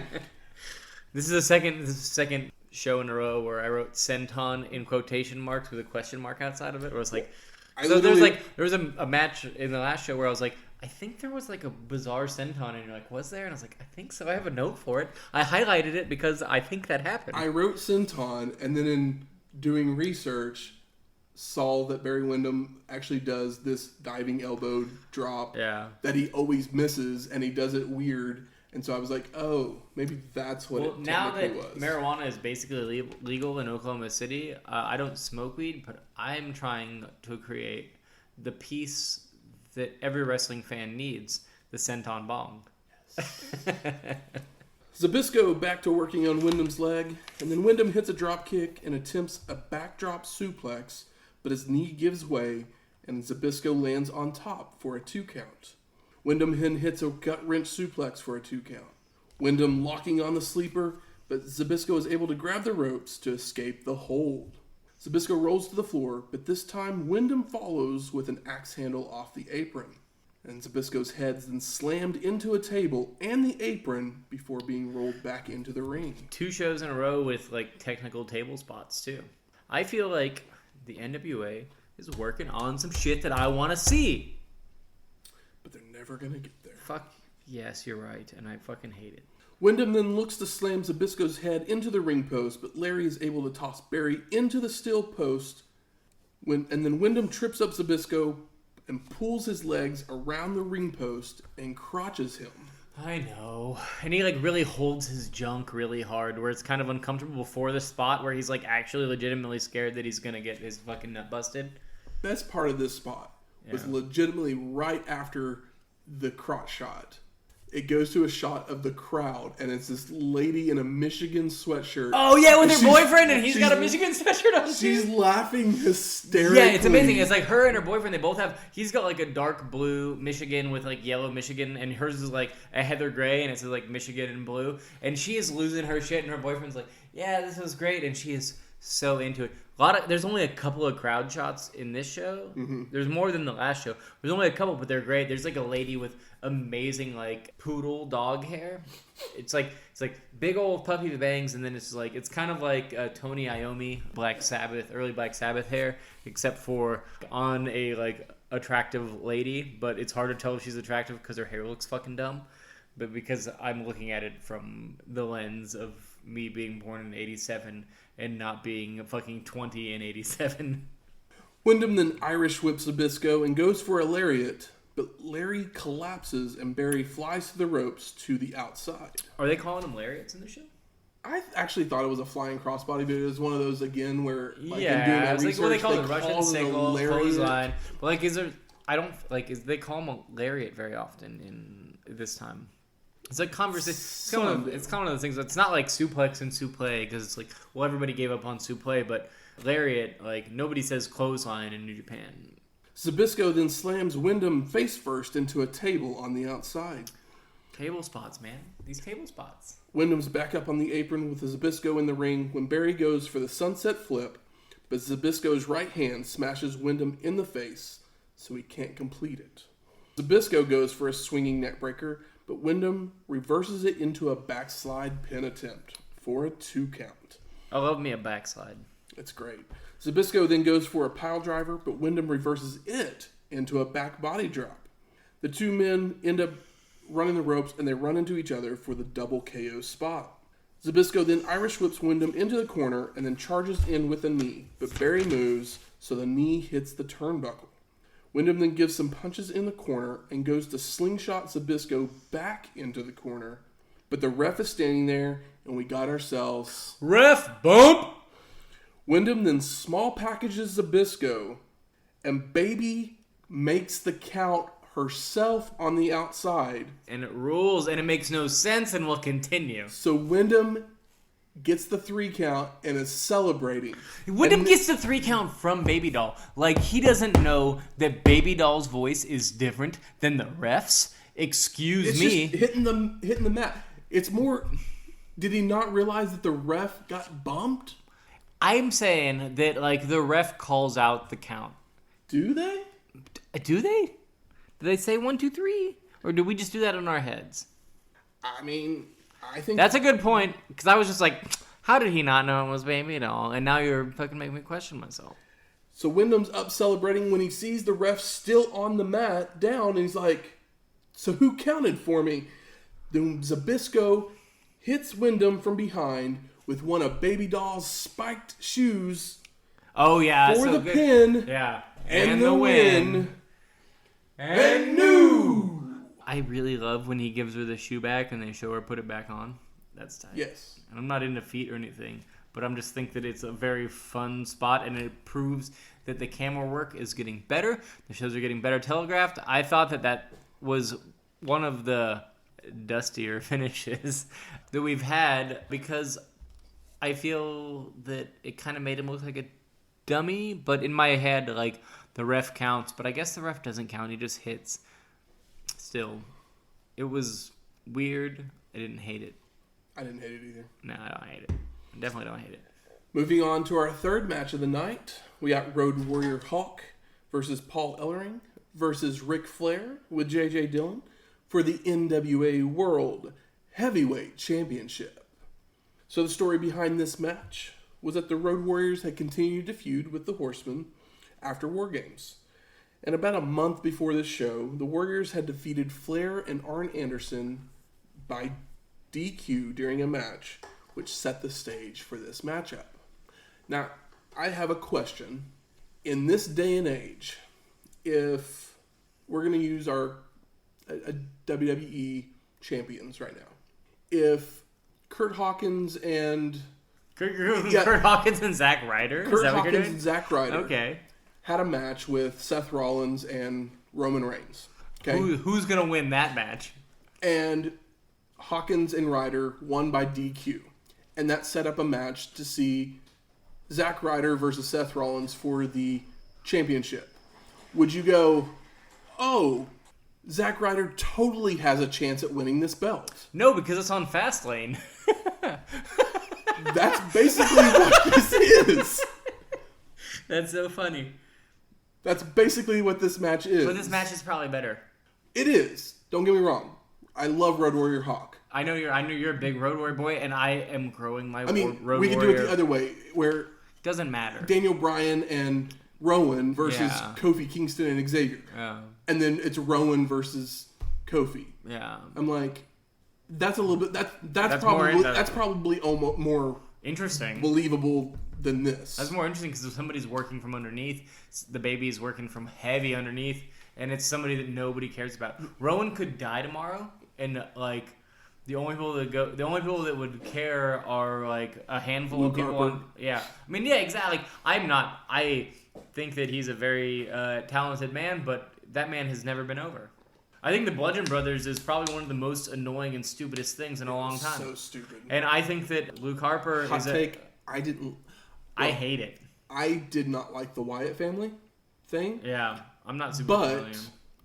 S2: This is the second show in a row where I wrote senton in quotation marks with a question mark outside of it. Where it's like, there was a match in the last show where I was like, I think there was like a bizarre senton, and you're like, was there? And I was like, I think so. I have a note for it. I highlighted it because I think that happened.
S1: I wrote senton, and then in doing research, saw that Barry Windham actually does this diving elbow drop that he always misses, and he does it weird. And so I was like, oh, maybe that's what it
S2: now that
S1: was.
S2: Marijuana is basically legal in Oklahoma City, I don't smoke weed, but I'm trying to create the piece that every wrestling fan needs, the senton bong.
S1: Zbyszko back to working on Wyndham's leg, and then Wyndham hits a drop kick and attempts a backdrop suplex, but his knee gives way, and Zbyszko lands on top for a 2 count. Wyndham then hits a gut-wrench suplex for a 2 count. Wyndham locking on the sleeper, but Zbyszko is able to grab the ropes to escape the hold. Zbyszko rolls to the floor, but this time Wyndham follows with an axe handle off the apron. And Zbyszko's head's then slammed into a table and the apron before being rolled back into the ring.
S2: 2 shows in a row with like technical table spots too. I feel like the NWA is working on some shit that I want to see.
S1: But they're never going to get there.
S2: Fuck yes, you're right, and I fucking hate it.
S1: Wyndham then looks to slam Zbyszko's head into the ring post, but Larry is able to toss Barry into the steel post. And then Wyndham trips up Zbyszko and pulls his legs around the ring post and crotches him.
S2: I know. And he like really holds his junk really hard where it's kind of uncomfortable before the spot where he's like actually legitimately scared that he's going to get his fucking nut busted.
S1: Best part of this spot was legitimately right after the crotch shot. It goes to a shot of the crowd, and it's this lady in a Michigan sweatshirt.
S2: Oh, yeah, with her boyfriend, and he's got a Michigan sweatshirt on, too.
S1: She's laughing hysterically.
S2: Yeah, it's amazing. It's like her and her boyfriend, they both have... He's got, like, a dark blue Michigan with, like, yellow Michigan, and hers is, like, a heather gray, and it says, like, Michigan in blue. And she is losing her shit, and her boyfriend's like, yeah, this was great, and she is so into it. There's only a couple of crowd shots in this show. Mm-hmm. There's more than the last show. There's only a couple, but they're great. There's like a lady with amazing like poodle dog hair. It's like big old puppy bangs, and then it's kind of like Tony Iommi Black Sabbath, early Black Sabbath hair, except for on a like attractive lady. But it's hard to tell if she's attractive because her hair looks fucking dumb. But because I'm looking at it from the lens of me being born in '87 and not being fucking 20 in '87.
S1: Wyndham then Irish whips Zbyszko and goes for a lariat, but Larry collapses and Barry flies through the ropes to the outside.
S2: Are they calling them lariats in the show?
S1: I actually thought it was a flying crossbody, but it was one of those again where like
S2: yeah,
S1: in doing my
S2: it's
S1: research,
S2: like what they call the Russian
S1: it
S2: single clothesline. But like, is there? I don't like. They call them a lariat very often in this time. It's like conversation. It's kind of one of those things. It's not like suplex and suplex because it's like, well, everybody gave up on suplex, but lariat, like nobody says clothesline in New Japan.
S1: Zbyszko then slams Wyndham face first into a table on the outside.
S2: Table spots, man. These table spots.
S1: Wyndham's back up on the apron with Zbyszko in the ring when Barry goes for the sunset flip, but Zbyszko's right hand smashes Wyndham in the face, so he can't complete it. Zbyszko goes for a swinging neckbreaker, but Wyndham reverses it into a backslide pin attempt for a 2 count.
S2: I love me a backslide.
S1: It's great. Zbyszko then goes for a pile driver, but Wyndham reverses it into a back body drop. The two men end up running the ropes, and they run into each other for the double KO spot. Zbyszko then Irish whips Wyndham into the corner and then charges in with a knee, but Barry moves, so the knee hits the turnbuckle. Wyndham then gives some punches in the corner and goes to slingshot Zbyszko back into the corner. But the ref is standing there, and we got ourselves...
S2: Ref bump!
S1: Wyndham then small packages Zbyszko, and Baby makes the count herself on the outside.
S2: And it rules, and it makes no sense, and will continue.
S1: So Wyndham gets the 3 count and is celebrating.
S2: Wyndham gets the 3 count from Baby Doll. Like, he doesn't know that Baby Doll's voice is different than the ref's. Excuse me.
S1: Just hitting the mat. It's more... Did he not realize that the ref got bumped?
S2: I'm saying that, like, the ref calls out the count.
S1: Do they?
S2: Do they? Do they say 1, 2, 3? Or do we just do that in our heads?
S1: I mean... I think
S2: that's a good point, because I was just like, how did he not know it was Baby Doll? And now you're fucking making me question myself.
S1: So Wyndham's up celebrating when he sees the ref still on the mat, down, and he's like, so who counted for me? Then Zbyszko hits Wyndham from behind with one of Baby Doll's spiked shoes.
S2: Oh, yeah.
S1: For the pin.
S2: Yeah.
S1: And the win. And new.
S2: I really love when he gives her the shoe back and they show her put it back on. That's tight.
S1: Yes.
S2: And I'm not into feet or anything, but I'm just think that it's a very fun spot, and it proves that the camera work is getting better. The shows are getting better telegraphed. I thought that was one of the dustier finishes that we've had, because I feel that it kind of made him look like a dummy, but in my head, like, the ref counts, but I guess the ref doesn't count. He just hits. Still, it was weird. I didn't hate it.
S1: I didn't hate it either.
S2: No, I don't hate it. I definitely don't hate it.
S1: Moving on to our third match of the night, we got Road Warrior Hawk versus Paul Ellering versus Ric Flair with J.J. Dillon for the NWA World Heavyweight Championship. So the story behind this match was that the Road Warriors had continued to feud with the Horsemen after War Games. And about a month before this show, the Warriors had defeated Flair and Arn Anderson by DQ during a match, which set the stage for this matchup. Now, I have a question. In this day and age, if we're going to use our WWE champions right now, if Kurt Hawkins and...
S2: Kurt Hawkins and Zack Ryder?
S1: Kurt Hawkins and Zack Ryder.
S2: Okay.
S1: Had a match with Seth Rollins and Roman Reigns. Okay.
S2: Who's going to win that match?
S1: And Hawkins and Ryder won by DQ. And that set up a match to see Zack Ryder versus Seth Rollins for the championship. Would you go, oh, Zack Ryder totally has a chance at winning this belt?
S2: No, because it's on Fastlane.
S1: That's basically what this is.
S2: That's so funny.
S1: That's basically what this match is.
S2: But this match is probably better.
S1: It is. Don't get me wrong. I love Road Warrior Hawk.
S2: I know you're a big Road Warrior boy, and I am growing my Road Warrior.
S1: We could do it the other way, where
S2: doesn't matter.
S1: Daniel Bryan and Rowan versus Kofi Kingston and Xavier.
S2: Yeah.
S1: And then it's Rowan versus Kofi.
S2: Yeah.
S1: I'm like, that's a little bit that's probably almost more
S2: interesting,
S1: believable than this.
S2: That's more interesting because if somebody's working from underneath, the baby's working from heavy underneath, and it's somebody that nobody cares about. Rowan could die tomorrow, and like the only people that would care are like a handful of people. Exactly. I think that he's a very talented man, but that man has never been over. I think the Bludgeon Brothers is probably one of the most annoying and stupidest things in a long time.
S1: So stupid.
S2: And I think that Luke Harper
S1: Hot take. I
S2: hate it.
S1: I did not like the Wyatt family thing.
S2: Yeah, I'm not super
S1: familiar.
S2: But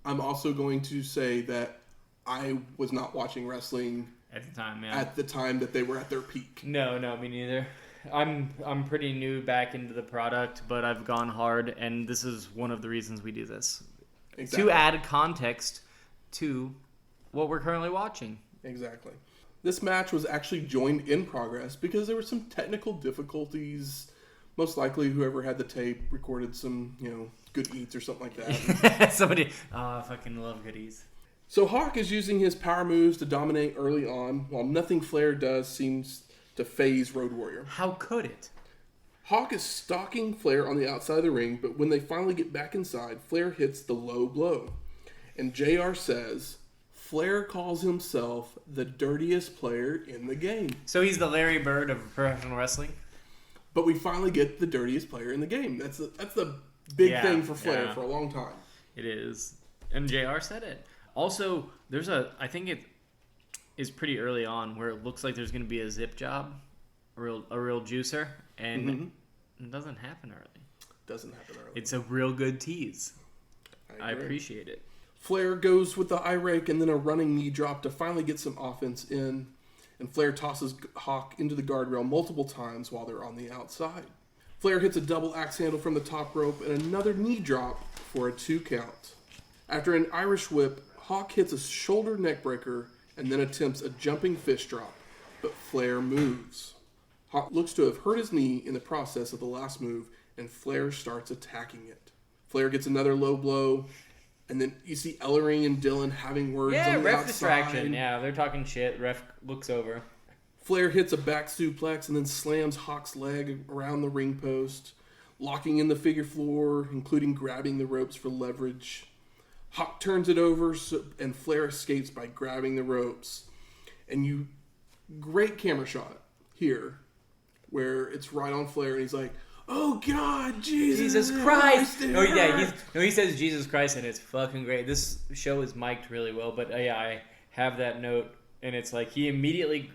S1: I'm also going to say that I was not watching wrestling
S2: at the time. Yeah.
S1: At the time that they were at their peak.
S2: No, me neither. I'm pretty new back into the product, but I've gone hard, and this is one of the reasons we do this. Exactly. To add context to what we're currently watching.
S1: Exactly. This match was actually joined in progress because there were some technical difficulties. Most likely whoever had the tape recorded some, good eats or something like that.
S2: Somebody, I fucking love goodies.
S1: So Hawk is using his power moves to dominate early on, while nothing Flair does seems to phase Road Warrior.
S2: How could it?
S1: Hawk is stalking Flair on the outside of the ring, but when they finally get back inside, Flair hits the low blow. And JR says, Flair calls himself the dirtiest player in the game.
S2: So he's the Larry Bird of professional wrestling?
S1: But we finally get the dirtiest player in the game. That's the big thing for Flair for a long time.
S2: It is. And JR said it. Also, I think it is pretty early on where it looks like there's going to be a zip job, a real juicer, and it doesn't happen early. It's a real good tease. I appreciate it.
S1: Flair goes with the eye rake and then a running knee drop to finally get some offense in. And Flair tosses Hawk into the guardrail multiple times while they're on the outside. Flair hits a double axe handle from the top rope and another knee drop for a 2 count. After an Irish whip, Hawk hits a shoulder neckbreaker and then attempts a jumping fish drop, but Flair moves. Hawk looks to have hurt his knee in the process of the last move, and Flair starts attacking it. Flair gets another low blow, and then you see Ellering and Dillon having words on the
S2: ref
S1: outside.
S2: Distraction. Yeah, they're talking shit. Ref looks over.
S1: Flair hits a back suplex and then slams Hawk's leg around the ring post, locking in the figure floor, including grabbing the ropes for leverage. Hawk turns it over, and Flair escapes by grabbing the ropes. And great camera shot here, where it's right on Flair, and he's like, "Oh God, Jesus Christ!"
S2: Oh yeah, he says Jesus Christ, and it's fucking great. This show is mic'd really well, but yeah, I have that note, and it's like he immediately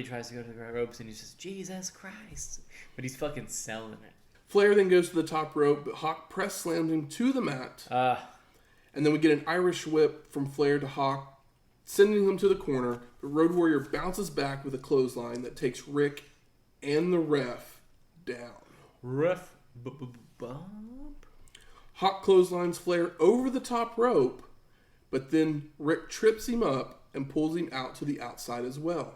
S2: tries to go to the ropes, and he says Jesus Christ, but he's fucking selling it.
S1: Flair then goes to the top rope, but Hawk press slams him to the mat, and then we get an Irish whip from Flair to Hawk, sending him to the corner. The Road Warrior bounces back with a clothesline that takes Rick and the ref down.
S2: Ref bump.
S1: Hawk clotheslines Flair over the top rope, but then Rick trips him up and pulls him out to the outside as well.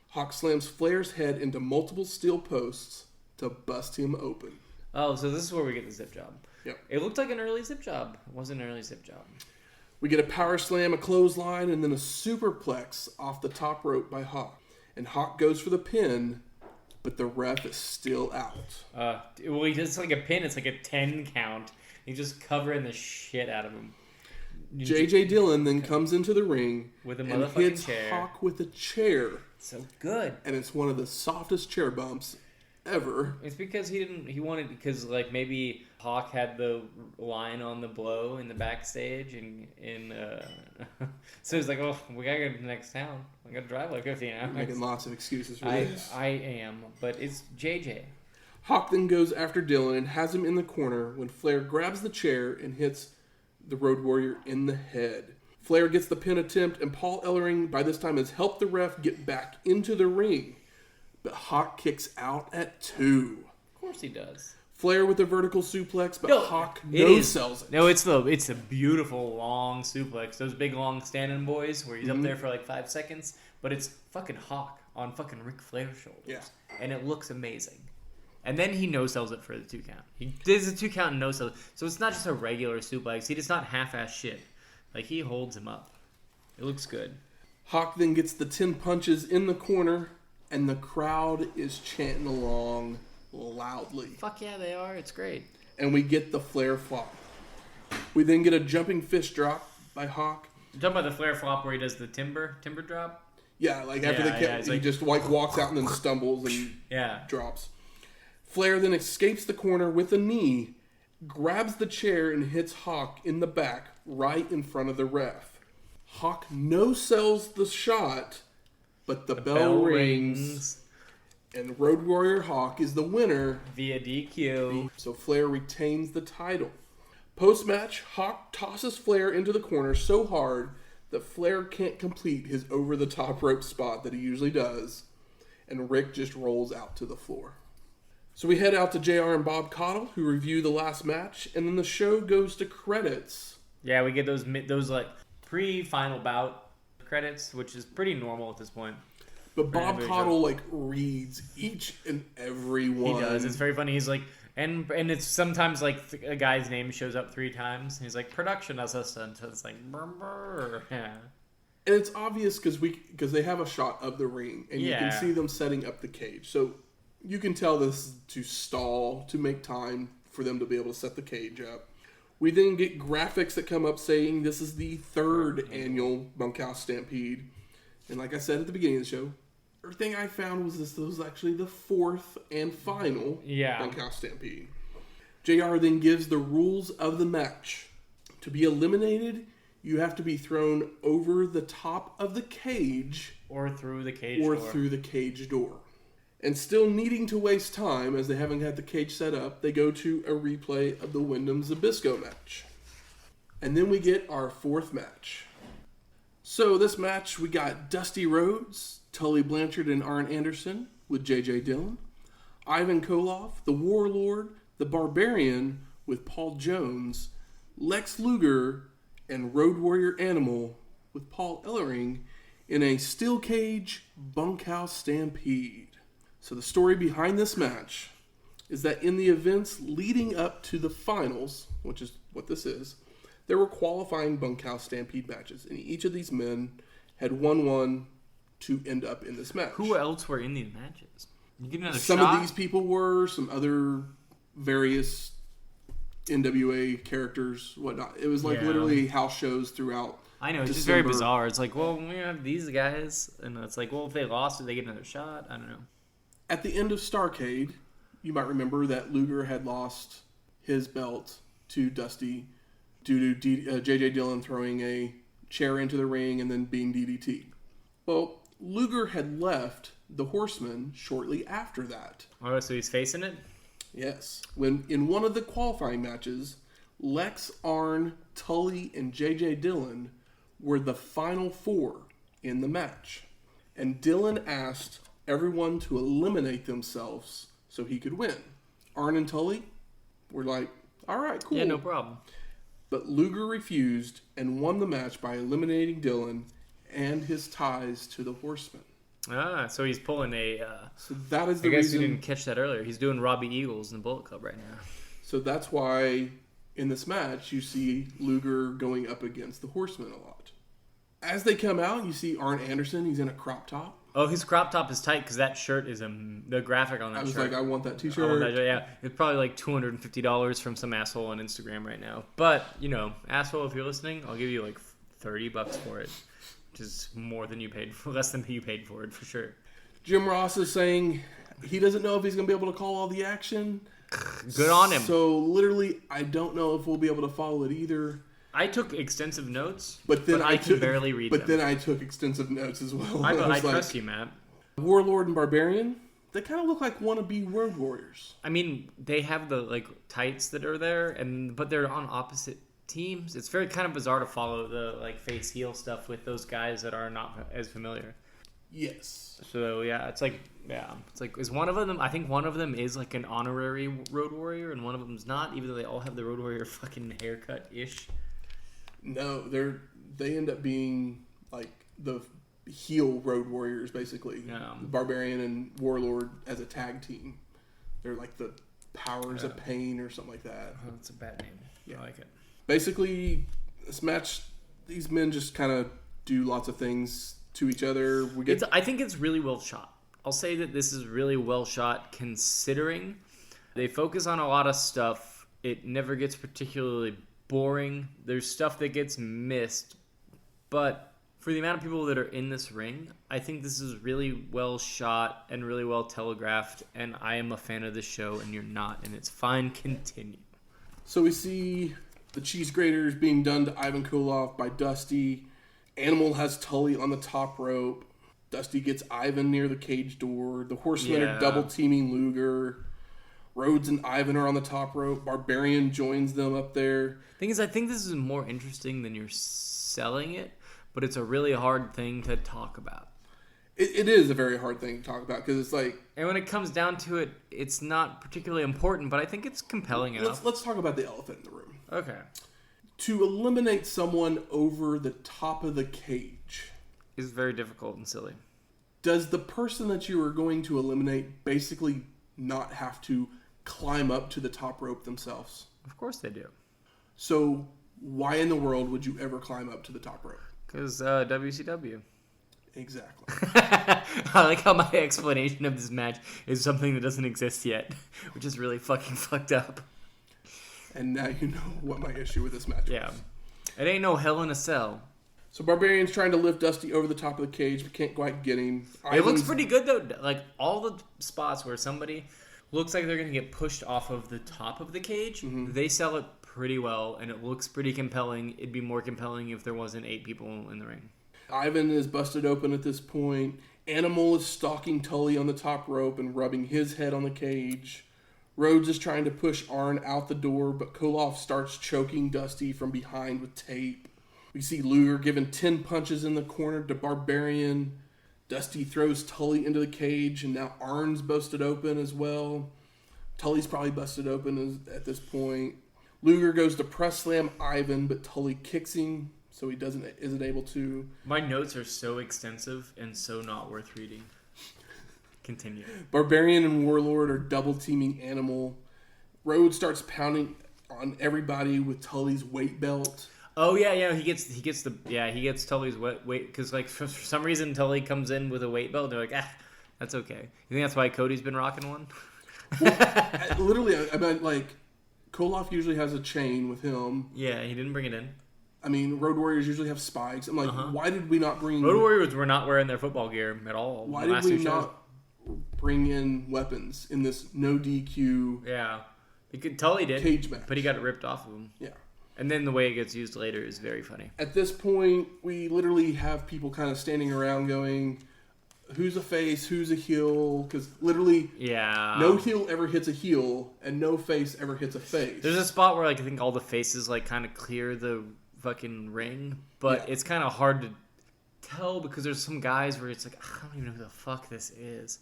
S1: Hawk slams Flair's head into multiple steel posts to bust him open.
S2: Oh, so this is where we get the zip job.
S1: Yep.
S2: It looked like an early zip job. It wasn't an early zip job.
S1: We get a power slam, a clothesline, and then a superplex off the top rope by Hawk. And Hawk goes for the pin, but the ref is still out.
S2: Well, he does like a pin. It's like a 10 count. He's just covering the shit out of him.
S1: J.J. Dillon then comes into the ring
S2: with a
S1: and
S2: motherfucking
S1: hits
S2: chair.
S1: Hawk with a chair.
S2: So good.
S1: And it's one of the softest chair bumps ever.
S2: It's because because like maybe Hawk had the line on the blow in the backstage, and so he's like, oh, we gotta go to the next town. We gotta drive like 50 hours.
S1: You're making lots of excuses for this.
S2: I am, but it's JJ.
S1: Hawk then goes after Dillon and has him in the corner when Flair grabs the chair and hits the Road Warrior in the head. Flair gets the pin attempt, and Paul Ellering by this time has helped the ref get back into the ring. But Hawk kicks out at 2.
S2: Of course he does.
S1: Flair with the vertical suplex, but Hawk sells it.
S2: No, it's a beautiful long suplex. Those big long standing boys where he's up there for like 5 seconds, but it's fucking Hawk on fucking Ric Flair's shoulders.
S1: Yeah.
S2: And it looks amazing. And then he no-sells it for the 2 count. He does the 2 count and no-sells it. So it's not just a regular suplex. He does not half-ass shit. Like, he holds him up. It looks good.
S1: Hawk then gets the 10 punches in the corner, and the crowd is chanting along loudly.
S2: Fuck yeah, they are. It's great.
S1: And we get the Flair flop. We then get a jumping fist drop by Hawk.
S2: You're talking about the Flair flop where he does the timber drop?
S1: Yeah, like after the kick, he just like walks out and then stumbles and drops. Flair then escapes the corner with a knee, grabs the chair, and hits Hawk in the back right in front of the ref. Hawk no-sells the shot, but the bell rings, and Road Warrior Hawk is the winner
S2: via DQ.
S1: So Flair retains the title. Post-match, Hawk tosses Flair into the corner so hard that Flair can't complete his over-the-top rope spot that he usually does, and Rick just rolls out to the floor. So we head out to JR and Bob Caudle, who review the last match, and then the show goes to credits.
S2: Yeah, we get those like pre-final bout credits, which is pretty normal at this point.
S1: But Bob Caudle like reads each and every one.
S2: He does. It's very funny. He's like, and it's sometimes like a guy's name shows up 3 times. He's like production assistant. So it's like, yeah.
S1: And it's obvious because they have a shot of the ring, and you can see them setting up the cage. So you can tell this is to stall, to make time for them to be able to set the cage up. We then get graphics that come up saying this is the 3rd annual Bunkhouse Stampede. And like I said at the beginning of the show, everything I found was this was actually the 4th and final Bunkhouse Stampede. JR then gives the rules of the match. To be eliminated, you have to be thrown over the top of the cage
S2: or through the cage door. And still needing to waste time, as they haven't had the cage set up, they go to a replay of the Wyndham-Zbyszko match. And then we get our 4th match. So this match, we got Dusty Rhodes, Tully Blanchard, and Arn Anderson with J.J. Dillon. Ivan Koloff, the Warlord, the Barbarian with Paul Jones, Lex Luger, and Road Warrior Animal with Paul Ellering in a steel cage bunkhouse stampede. So the story behind this match is that in the events leading up to the finals, which is what this is, there were qualifying bunkhouse stampede matches, and each of these men had won one to end up in this match. Who else were in these matches? You give another
S1: some
S2: shot?
S1: Of these people were, some other various NWA characters, whatnot. It was like literally house shows throughout.
S2: I know, it's just very bizarre. It's like, well, we have these guys, and it's like, well, if they lost, did they get another shot? I don't know.
S1: At the end of Starrcade, you might remember that Luger had lost his belt to Dusty due to J.J. Dillon throwing a chair into the ring and then being DDT. Well, Luger had left the Horsemen shortly after that.
S2: Oh, so he's facing it?
S1: Yes. When in one of the qualifying matches, Lex, Arn, Tully, and J.J. Dillon were the final four in the match. And Dillon asked everyone to eliminate themselves so he could win. Arn and Tully were like, all right, cool.
S2: Yeah, no problem.
S1: But Luger refused and won the match by eliminating Dillon and his ties to the Horsemen.
S2: Ah, so he's pulling a...
S1: So that is the
S2: reason... I guess
S1: reason...
S2: you didn't catch that earlier. He's doing Robbie Eagles in the Bullet Club right now.
S1: So that's why in this match you see Luger going up against the Horsemen a lot. As they come out, you see Arn Anderson. He's in a crop top.
S2: Oh, his crop top is tight because that shirt is the graphic on that shirt.
S1: I was like, I want that t-shirt.
S2: I want that, yeah, it's probably like $250 from some asshole on Instagram right now. But, asshole, if you're listening, I'll give you like $30 for it. Which is more than you paid for, less than you paid for it, for sure.
S1: Jim Ross is saying he doesn't know if he's going to be able to call all the action.
S2: Good on him.
S1: So, literally, I don't know if we'll be able to follow it either.
S2: I took extensive notes,
S1: but I
S2: can barely read them.
S1: But then I took extensive notes as well.
S2: I trust you, Matt.
S1: Warlord and Barbarian, they kind of look like wannabe Road Warriors.
S2: I mean, they have the tights that are there, but they're on opposite teams. It's very kind of bizarre to follow the face heel stuff with those guys that are not as familiar.
S1: Yes.
S2: So it's like is one of them? I think one of them is like an honorary Road Warrior, and one of them's not. Even though they all have the Road Warrior fucking haircut ish.
S1: No, they end up being like the heel Road Warriors basically. Barbarian and Warlord as a tag team. They're like the Powers of Pain or something like that.
S2: Oh, that's a bad name. Yeah, I like it.
S1: Basically, this match, these men just kind of do lots of things to each other.
S2: I think it's really well shot. I'll say that this is really well shot considering they focus on a lot of stuff. It never gets particularly boring. There's stuff that gets missed. But for the amount of people that are in this ring, I think this is really well shot and really well telegraphed. And I am a fan of this show, and you're not. And it's fine. Continue.
S1: So we see the cheese graters being done to Ivan Koloff by Dusty. Animal has Tully on the top rope. Dusty gets Ivan near the cage door. The Horsemen are double teaming Luger. Rhodes and Ivan are on the top rope. Barbarian joins them up there.
S2: Thing is, I think this is more interesting than you're selling it, but it's a really hard thing to talk about.
S1: It is a very hard thing to talk about because it's like...
S2: And when it comes down to it, it's not particularly important, but I think it's compelling enough.
S1: Let's talk about the elephant in the room.
S2: Okay.
S1: To eliminate someone over the top of the cage
S2: is very difficult and silly.
S1: Does the person that you are going to eliminate basically not have to climb up to the top rope themselves?
S2: Of course they do.
S1: So why in the world would you ever climb up to the top rope?
S2: Because WCW.
S1: Exactly.
S2: I like how my explanation of this match is something that doesn't exist yet, which is really fucking fucked up.
S1: And now you know what my issue with this match
S2: was. It ain't no Hell in a Cell.
S1: So Barbarian's trying to lift Dusty over the top of the cage, but can't quite get him.
S2: It looks pretty good, though. Like, all the spots where somebody looks like they're going to get pushed off of the top of the cage, they sell it pretty well, and it looks pretty compelling. It'd be more compelling if there wasn't 8 people in the ring.
S1: Ivan is busted open at this point. Animal is stalking Tully on the top rope and rubbing his head on the cage. Rhodes is trying to push Arn out the door, but Koloff starts choking Dusty from behind with tape. We see Luger giving 10 punches in the corner to Barbarian. Dusty throws Tully into the cage, and now Arn's busted open as well. Tully's probably busted open at this point. Luger goes to press slam Ivan, but Tully kicks him, so he isn't able to.
S2: My notes are so extensive and so not worth reading. Continue.
S1: Barbarian and Warlord are double teaming Animal. Rhodes starts pounding on everybody with Tully's weight belt.
S2: Oh yeah, he gets Tully's weight because for some reason Tully comes in with a weight belt. And they're like, that's okay. You think that's why Cody's been rocking one?
S1: Well, literally, I mean, Koloff usually has a chain with him.
S2: Yeah, he didn't bring it in.
S1: I mean, Road Warriors usually have spikes. I'm like, why did we not bring...
S2: Road Warriors were not wearing their football gear at all.
S1: Why did we not bring in weapons in this no DQ...
S2: Yeah. Tully did,
S1: cage match.
S2: but he got it ripped off of him.
S1: Yeah.
S2: And then the way it gets used later is very funny.
S1: At this point, we literally have people kind of standing around going, who's a face, who's a heel? Because literally, no heel ever hits a heel, and no face ever hits a face.
S2: There's a spot where like I think all the faces like kind of clear the fucking ring, but it's kind of hard to tell because there's some guys where it's like, I don't even know who the fuck this is.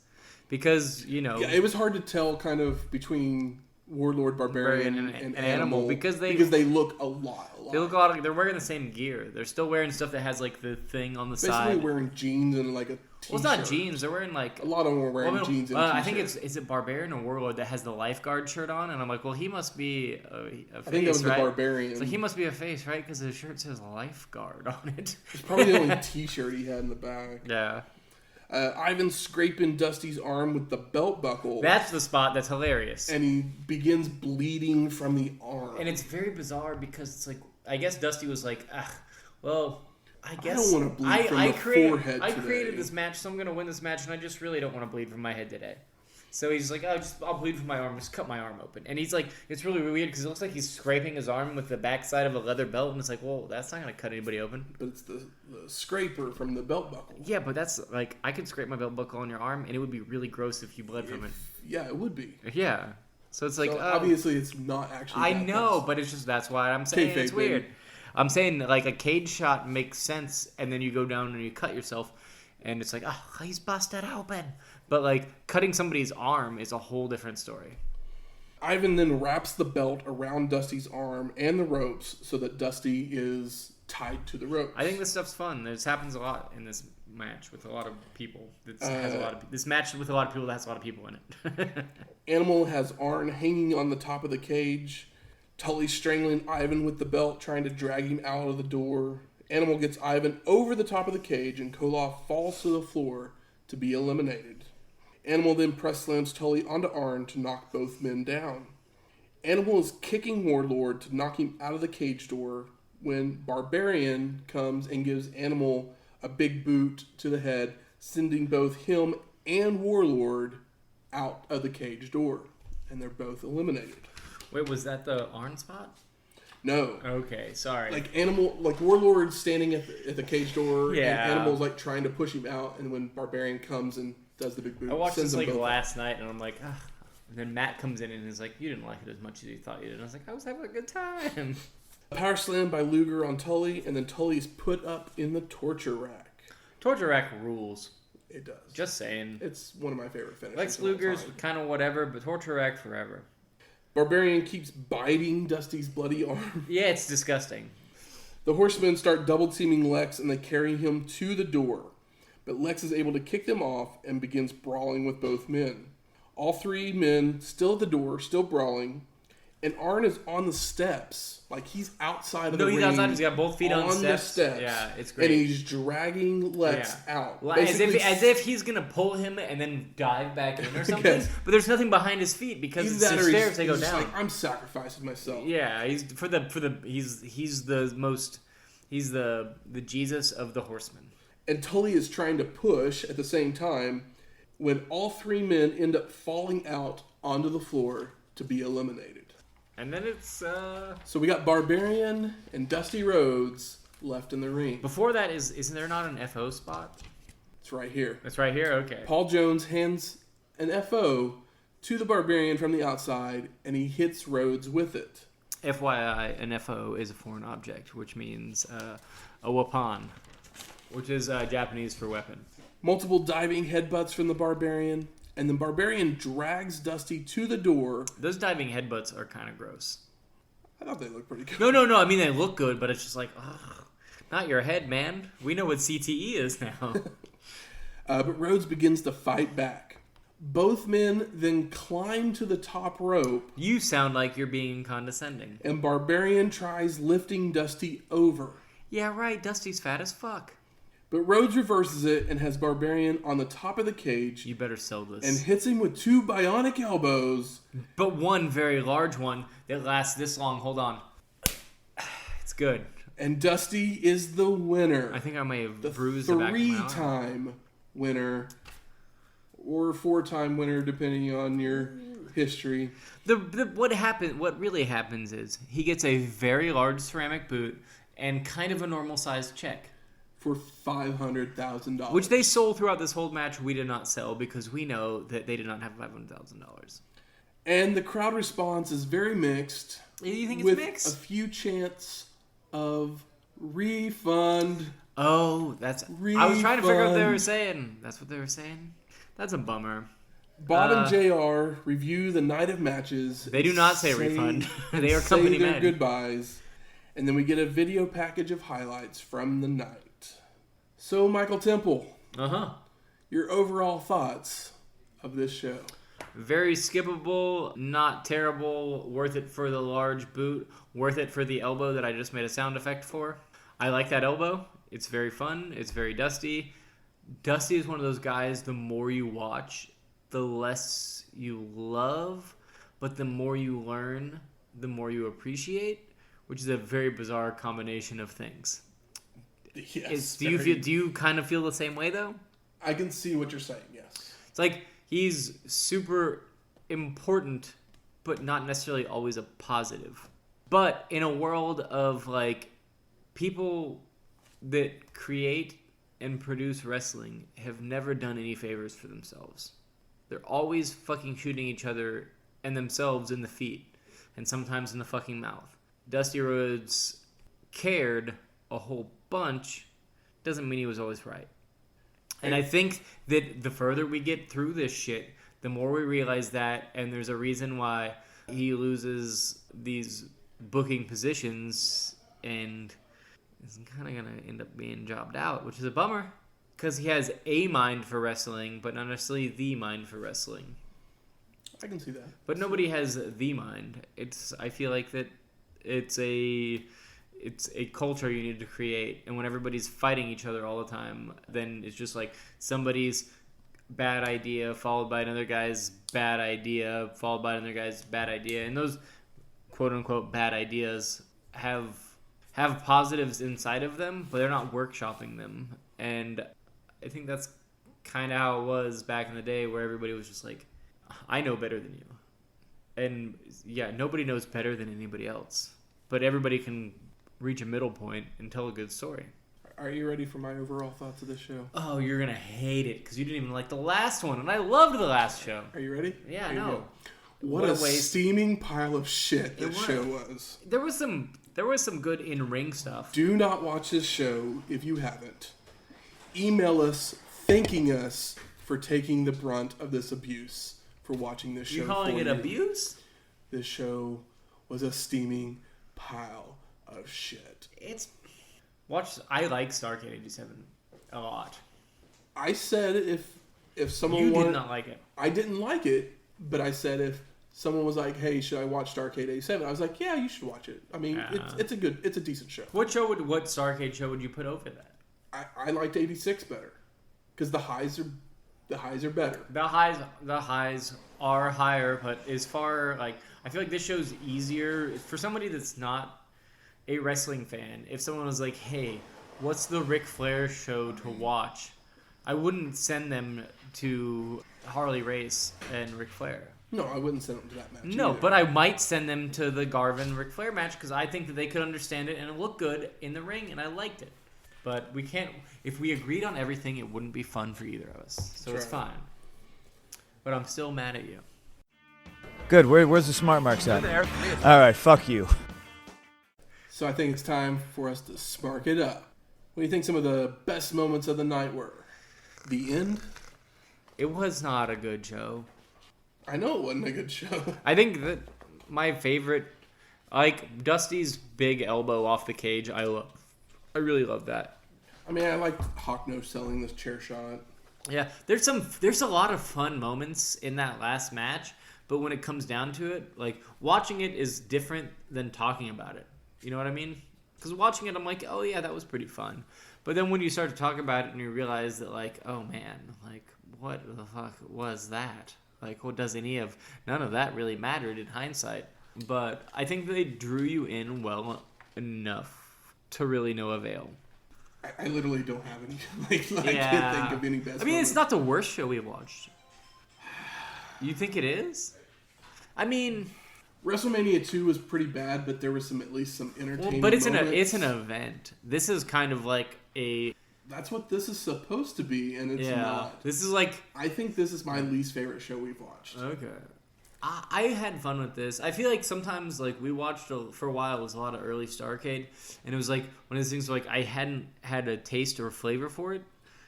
S2: Because, you know...
S1: Yeah, it was hard to tell kind of between... Warlord, Barbarian, and Animal
S2: because they
S1: look a lot.
S2: They look a lot. They're wearing the same gear. They're still wearing stuff that has like the thing on the side.
S1: Basically wearing jeans and like a t-shirt.
S2: Well, it's not jeans. They're wearing like
S1: a lot of them are wearing jeans and t-shirts.
S2: I think is it Barbarian or Warlord that has the lifeguard shirt on? And I'm like, well, he must be a face,
S1: I think that was
S2: right?
S1: the Barbarian.
S2: So he must be a face, right? Because the shirt says lifeguard on it.
S1: It's probably the only t-shirt he had in the back.
S2: Yeah.
S1: Ivan's scraping Dusty's arm with the belt buckle.
S2: That's the spot that's hilarious.
S1: And he begins bleeding from the arm.
S2: And it's very bizarre because it's like, I guess Dusty was like, well, I guess
S1: I don't want to bleed from the forehead today.
S2: I created this match, so I'm going to win this match, and I just really don't want to bleed from my head today. So he's like, I'll bleed from my arm, just cut my arm open. And he's like, it's really weird because it looks like he's scraping his arm with the backside of a leather belt, and it's like, well, that's not going to cut anybody open.
S1: But it's the scraper from the belt buckle.
S2: Yeah, but that's like, I could scrape my belt buckle on your arm, and it would be really gross if you bled from it.
S1: Yeah, it would be.
S2: Yeah. So it's like,
S1: obviously it's not actually
S2: I know, but it's just, that's why I'm saying it's weird.
S1: Baby.
S2: I'm saying like a cage shot makes sense, and then you go down and you cut yourself, and it's like, he's busted open. But, like, cutting somebody's arm is a whole different story.
S1: Ivan then wraps the belt around Dusty's arm and the ropes so that Dusty is tied to the ropes.
S2: I think this stuff's fun. This happens a lot in this match with a lot of people. This match with a lot of people that has a lot of people in it.
S1: Animal has Arn hanging on the top of the cage. Tully's strangling Ivan with the belt, trying to drag him out of the door. Animal gets Ivan over the top of the cage, and Koloff falls to the floor to be eliminated. Animal then press slams Tully onto Arn to knock both men down. Animal is kicking Warlord to knock him out of the cage door when Barbarian comes and gives Animal a big boot to the head, sending both him and Warlord out of the cage door. And they're both eliminated.
S2: Wait, was that the Arn spot?
S1: No.
S2: Okay, sorry.
S1: Like Warlord's standing at the cage door,
S2: yeah.
S1: And Animal's like trying to push him out, and when Barbarian comes and does the big boot,
S2: I watched this like last night, and I'm like, ugh. And then Matt comes in and is like, you didn't like it as much as you thought you did. And I was like, I was having a good time.
S1: Power slam by Luger on Tully, and then Tully's put up in the torture rack.
S2: Torture rack rules.
S1: It does.
S2: Just saying.
S1: It's one of my favorite finishes.
S2: Lex Luger's kind of whatever, but torture rack forever.
S1: Barbarian keeps biting Dusty's bloody arm.
S2: Yeah, it's disgusting.
S1: The Horsemen start double teaming Lex, and they carry him to the door. But Lex is able to kick them off and begins brawling with both men. All three men still at the door, still brawling. And Arn is on the steps. Like, he's outside of the ring.
S2: No, he's outside. He's got both feet on
S1: the steps.
S2: Yeah, it's great.
S1: And he's dragging Lex out.
S2: As if he's going to pull him and then dive back in or something. Yes. But there's nothing behind his feet because it's the stairs they go down.
S1: Like, I'm sacrificing myself.
S2: Yeah, he's the Jesus of the Horsemen.
S1: And Tully is trying to push at the same time when all three men end up falling out onto the floor to be eliminated.
S2: And then it's...
S1: So we got Barbarian and Dusty Rhodes left in the ring.
S2: Before that, isn't there not an FO spot?
S1: It's right here.
S2: It's right here? Okay.
S1: Paul Jones hands an FO to the Barbarian from the outside, and he hits Rhodes with it.
S2: FYI, an FO is a foreign object, which means a weapon, which is Japanese for weapon.
S1: Multiple diving headbutts from the Barbarian, and the Barbarian drags Dusty to the door.
S2: Those diving headbutts are kind of gross.
S1: I thought they looked pretty good.
S2: No. I mean, they look good, but it's just like, ugh, not your head, man. We know what CTE is now.
S1: But Rhodes begins to fight back. Both men then climb to the top rope.
S2: You sound like you're being condescending.
S1: And Barbarian tries lifting Dusty over.
S2: Yeah, right. Dusty's fat as fuck.
S1: But Rhodes reverses it and has Barbarian on the top of the cage.
S2: You better sell this.
S1: And hits him with 2 bionic elbows.
S2: But one very large one that lasts this long. Hold on. It's good.
S1: And Dusty is the winner.
S2: I think I may have bruised the back of my arm.
S1: 3-time winner. Or 4-time winner, depending on your history.
S2: What really happens is he gets a very large ceramic boot and kind of a normal sized check.
S1: For $500,000.
S2: Which they sold throughout this whole match. We did not sell because we know that they did not have $500,000.
S1: And the crowd response is very mixed.
S2: You think it's
S1: with
S2: mixed?
S1: A few chants of refund.
S2: Oh, that's...
S1: refund.
S2: I was trying to figure out what they were saying. That's what they were saying? That's a bummer.
S1: Bob and JR review the night of matches.
S2: They do not say refund. They are company
S1: their
S2: men.
S1: Goodbyes. And then we get a video package of highlights from the night. So, Michael Temple. Your overall thoughts of this show?
S2: Very skippable, not terrible, worth it for the large boot, worth it for the elbow that I just made a sound effect for. I like that elbow. It's very fun. It's very Dusty. Dusty is one of those guys, the more you watch, the less you love, but the more you learn, the more you appreciate, which is a very bizarre combination of things.
S1: Yes.
S2: Do you kind of feel the same way, though?
S1: I can see what you're saying, yes.
S2: It's like he's super important, but not necessarily always a positive. But in a world of, like, people that create and produce wrestling have never done any favors for themselves. They're always fucking shooting each other and themselves in the feet, and sometimes in the fucking mouth. Dusty Rhodes cared a whole bunch, doesn't mean he was always right. And I think that the further we get through this shit, the more we realize that, and there's a reason why he loses these booking positions and is kind of going to end up being jobbed out, which is a bummer, because he has a mind for wrestling, but not necessarily the mind for wrestling.
S1: I can see that.
S2: But nobody has the mind. I feel like that it's a culture you need to create, and when everybody's fighting each other all the time, then it's just like somebody's bad idea followed by another guy's bad idea followed by another guy's bad idea, and those quote-unquote bad ideas have positives inside of them, but they're not workshopping them. And I think that's kind of how it was back in the day, where everybody was just like, I know better than you. And yeah, nobody knows better than anybody else, but everybody can reach a middle point and tell a good story.
S1: Are you ready for my overall thoughts of this show?
S2: Oh, you're gonna hate it because you didn't even like the last one, and I loved the last show.
S1: Are you ready?
S2: Yeah,
S1: Here you
S2: no.
S1: go. What a steaming pile of shit this show was.
S2: There was some good in-ring stuff.
S1: Do not watch this show if you haven't. Email us thanking us for taking the brunt of this abuse, for watching this show.
S2: You calling it abuse?
S1: This show was a steaming pile of shit.
S2: I like Starrcade 87 a lot.
S1: I said if someone
S2: You did not like it.
S1: I didn't like it, but I said if someone was like, "Hey, should I watch Starrcade 87?" I was like, "Yeah, you should watch it." I mean, it's a decent show.
S2: What Starrcade show would you put over that?
S1: I liked 86 better because the highs are better.
S2: The highs are higher, but as far like I feel like this show's easier for somebody that's not a wrestling fan. If someone was like, "Hey, what's the Ric Flair show to watch?" I wouldn't send them to Harley Race and Ric Flair.
S1: No, I wouldn't send them to that match.
S2: No,
S1: either.
S2: but I might send them to the Garvin Ric Flair match because I think that they could understand it and it looked good in the ring and I liked it. But we can't. If we agreed on everything, it wouldn't be fun for either of us. So it's fine. But I'm still mad at you.
S3: Good. Where's the smart marks at? There. All right. Fuck you.
S1: So I think it's time for us to spark it up. What do you think some of the best moments of the night were? The end?
S2: It was not a good show.
S1: I know it wasn't a good show.
S2: I think that my favorite, like Dusty's big elbow off the cage, I really love that.
S1: I mean, I like Hawknose selling this chair shot.
S2: Yeah, there's a lot of fun moments in that last match, but when it comes down to it, like watching it is different than talking about it. You know what I mean? Because watching it, I'm like, oh yeah, that was pretty fun. But then when you start to talk about it and you realize that, like, oh man, like, what the fuck was that? Like, none of that really mattered in hindsight. But I think they drew you in well enough to really no avail.
S1: I literally don't have any. I can't think of any best.
S2: I mean,
S1: moments.
S2: it's not the worst show we've watched. You think it is? I mean,
S1: WrestleMania 2 was pretty bad, but there was at least some entertaining.
S2: but it's
S1: moments.
S2: an event. This is kind of like a.
S1: That's what this is supposed to be, and it's not.
S2: This is like.
S1: I think this is my least favorite show we've watched.
S2: Okay. I had fun with this. I feel like sometimes, like, we watched for a while, it was a lot of early Starrcade, and it was like one of those things where, like, I hadn't had a taste or flavor for it.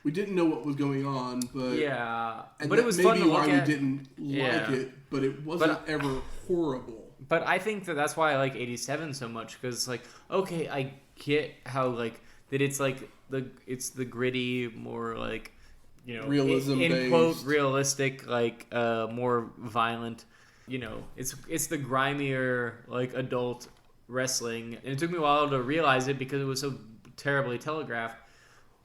S1: We didn't know what was going on, but
S2: but it was fun to look at.
S1: Maybe why we didn't like it, but it wasn't ever horrible.
S2: But I think that's why I like 87 so much, because, like, okay, I get how, like, that it's like it's the gritty, more like, you know,
S1: realism
S2: in quote realistic, like more violent. You know, it's the grimier, like, adult wrestling. And it took me a while to realize it because it was so terribly telegraphed.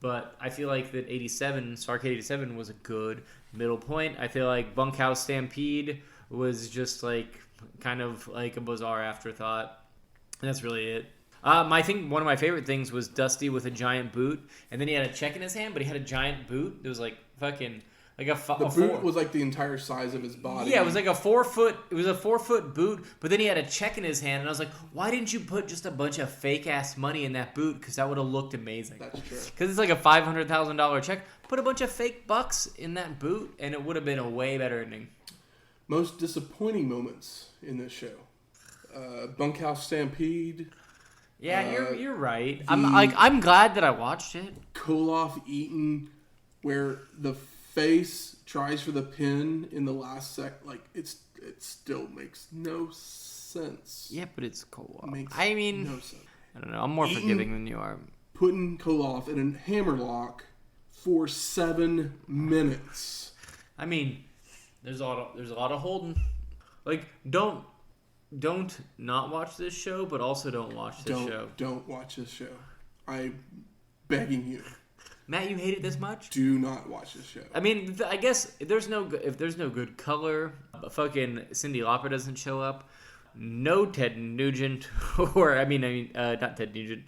S2: But I feel like that Starrcade 87 was a good middle point. I feel like Bunkhouse Stampede was just, like, kind of like a bizarre afterthought. And that's really it. I think one of my favorite things was Dusty with a giant boot. And then he had a check in his hand, but he had a giant boot. It was, like, fucking... Like
S1: the boot was like the entire size of his body.
S2: Yeah, it was like a 4-foot boot, but then he had a check in his hand, and I was like, why didn't you put just a bunch of fake ass money in that boot? Because that would have looked amazing.
S1: That's true.
S2: Because it's like a $500,000 check. Put a bunch of fake bucks in that boot, and it would have been a way better ending.
S1: Most disappointing moments in this show: Bunkhouse Stampede.
S2: Yeah, you're right. I'm glad that I watched it.
S1: Koloff Eaton, where the face tries for the pin in the last like it still makes no sense.
S2: Yeah, but it's Koloff.
S1: No sense.
S2: I don't know. I'm more forgiving than you are.
S1: Putting Koloff in a hammerlock for 7 minutes.
S2: I mean, there's a lot of holding. Like, don't not watch this show, but also don't watch this show.
S1: Don't watch this show. I'm begging you.
S2: Matt, you hate it this much?
S1: Do not watch this show.
S2: I mean, I guess if there's no good color, fucking Cyndi Lauper doesn't show up. No Ted Nugent, or not Ted Nugent.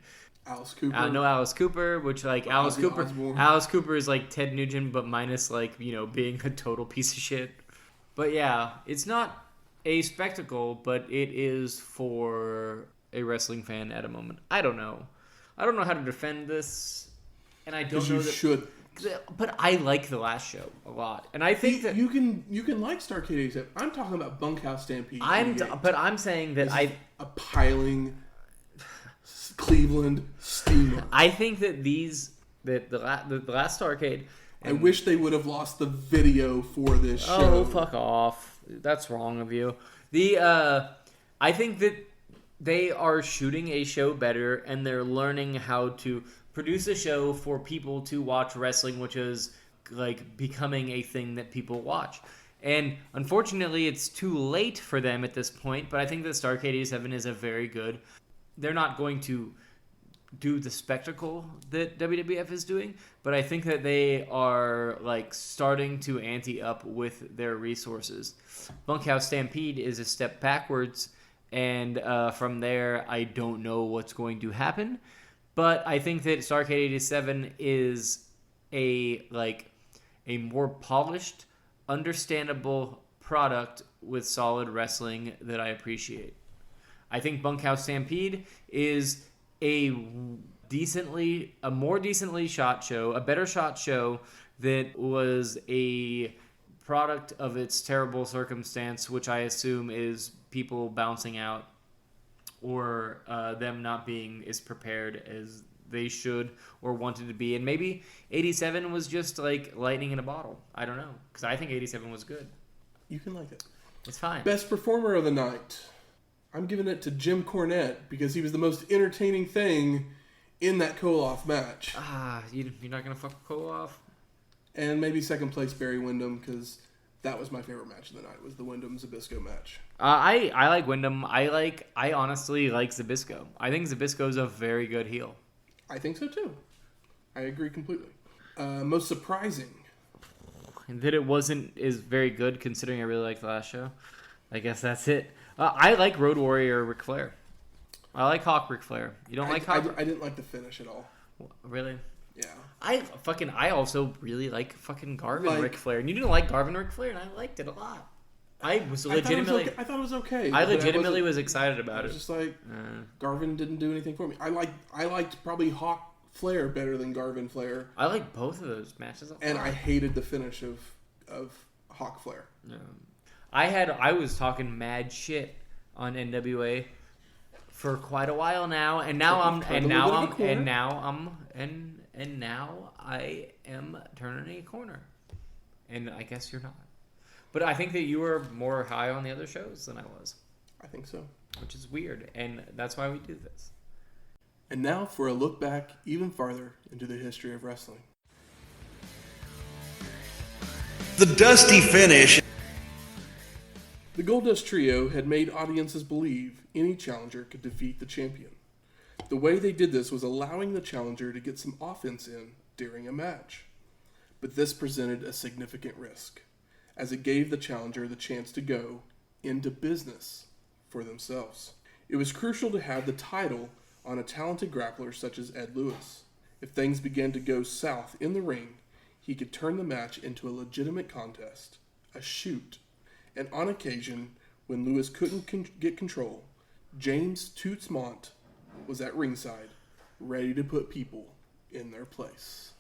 S1: Alice Cooper.
S2: No Alice Cooper, which, like, Alice Cooper.
S1: Osborne.
S2: Alice Cooper is like Ted Nugent, but minus, like, you know, being a total piece of shit. But yeah, it's not a spectacle, but it is for a wrestling fan at a moment. I don't know how to defend this. And I don't know
S1: you should.
S2: But I like the last show a lot, and I think that
S1: you can like Starrcade 87. I'm talking about Bunkhouse Stampede.
S2: But I'm saying that
S1: a piling Cleveland steamer.
S2: I think that the last Starrcade.
S1: I wish they would have lost the video for this show.
S2: Oh, fuck off! That's wrong of you. I think that they are shooting a show better, and they're learning how to produce a show for people to watch wrestling, which is, like, becoming a thing that people watch. And unfortunately, it's too late for them at this point, but I think that Starrcade 87 is a very good... They're not going to do the spectacle that WWF is doing, but I think that they are, like, starting to ante up with their resources. Bunkhouse Stampede is a step backwards, and from there, I don't know what's going to happen. But I think that Starrcade 87 is a more polished, understandable product with solid wrestling that I appreciate. I think Bunkhouse Stampede is a more decently shot show, a better shot show that was a product of its terrible circumstance, which I assume is people bouncing out, or them not being as prepared as they should or wanted to be. And maybe 87 was just, like, lightning in a bottle. I don't know, because I think 87 was good.
S1: You can like it.
S2: It's fine.
S1: Best performer of the night. I'm giving it to Jim Cornette because he was the most entertaining thing in that Koloff match.
S2: You're not going to fuck Koloff?
S1: And maybe second place Barry Windham because that was my favorite match of the night, was the Wyndham-Zbyszko match.
S2: I like Wyndham. I honestly like Zbyszko. I think Zbyszko's a very good heel.
S1: I think so too. I agree completely. Most surprising.
S2: That it wasn't is very good considering I really liked the last show. I guess that's it. I like Road Warrior Ric Flair. I like Hawk Ric Flair. You don't like Hawk?
S1: I didn't like the finish at all.
S2: Really?
S1: Yeah.
S2: I also really like fucking Garvin
S1: Like-
S2: Ric Flair. And you didn't like Garvin Ric Flair, and I liked it a lot. I was legitimately...
S1: I thought it was okay.
S2: I
S1: but
S2: legitimately was excited
S1: I
S2: about
S1: was
S2: it.
S1: just like, Garvin didn't do anything for me. I liked probably Hawk Flair better than Garvin Flair.
S2: I like both of those matches a lot.
S1: And I hated the finish of Hawk Flair.
S2: I was talking mad shit on NWA for quite a while now, and now I am turning a corner, and I guess you're not. But I think that you were more high on the other shows than I was.
S1: I think so.
S2: Which is weird, and that's why we do this.
S1: And now for a look back even farther into the history of wrestling.
S4: The Dusty Finish.
S1: The Goldust Trio had made audiences believe any challenger could defeat the champion. The way they did this was allowing the challenger to get some offense in during a match. But this presented a significant risk, as it gave the challenger the chance to go into business for themselves. It was crucial to have the title on a talented grappler such as Ed Lewis. If things began to go south in the ring, he could turn the match into a legitimate contest, a shoot. And on occasion, when Lewis couldn't get control, James Toots Mont was at ringside, ready to put people in their place.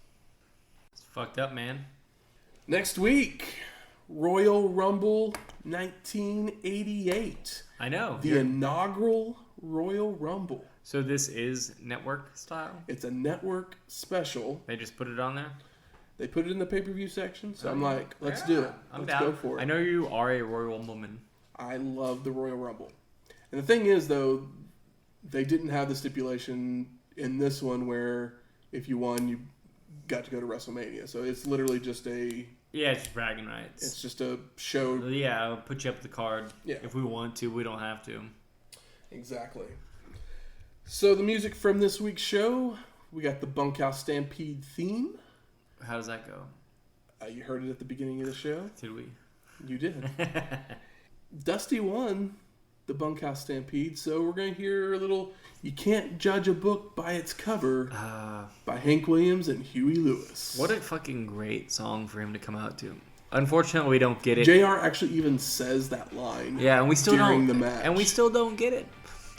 S2: It's fucked up, man.
S1: Next week, Royal Rumble 1988.
S2: I know.
S1: The inaugural Royal Rumble.
S2: So this is network style?
S1: It's a network special.
S2: They just put it on there?
S1: They put it in the pay-per-view section, so I'm like, let's do it.
S2: I'm
S1: let's
S2: down.
S1: go for it.
S2: I know you are a Royal woman.
S1: I love the Royal Rumble. And the thing is, though, they didn't have the stipulation in this one where if you won, you got to go to WrestleMania. So it's literally just a...
S2: Yeah, it's bragging rights.
S1: It's just a show.
S2: Yeah, I'll put you up the card.
S1: Yeah.
S2: If we want to, we don't have to.
S1: Exactly. So the music from this week's show, we got the Bunkhouse Stampede theme.
S2: How does that go?
S1: You heard it at the beginning of the show.
S2: Did we?
S1: You did. Dusty won the Bunkhouse Stampede, so we're going to hear a little You Can't Judge a Book by Its Cover by Hank Williams and Huey Lewis.
S2: What a fucking great song for him to come out to. Unfortunately, we don't get it.
S1: JR actually even says that line
S2: and we still
S1: during
S2: don't,
S1: the match.
S2: And we still don't get it.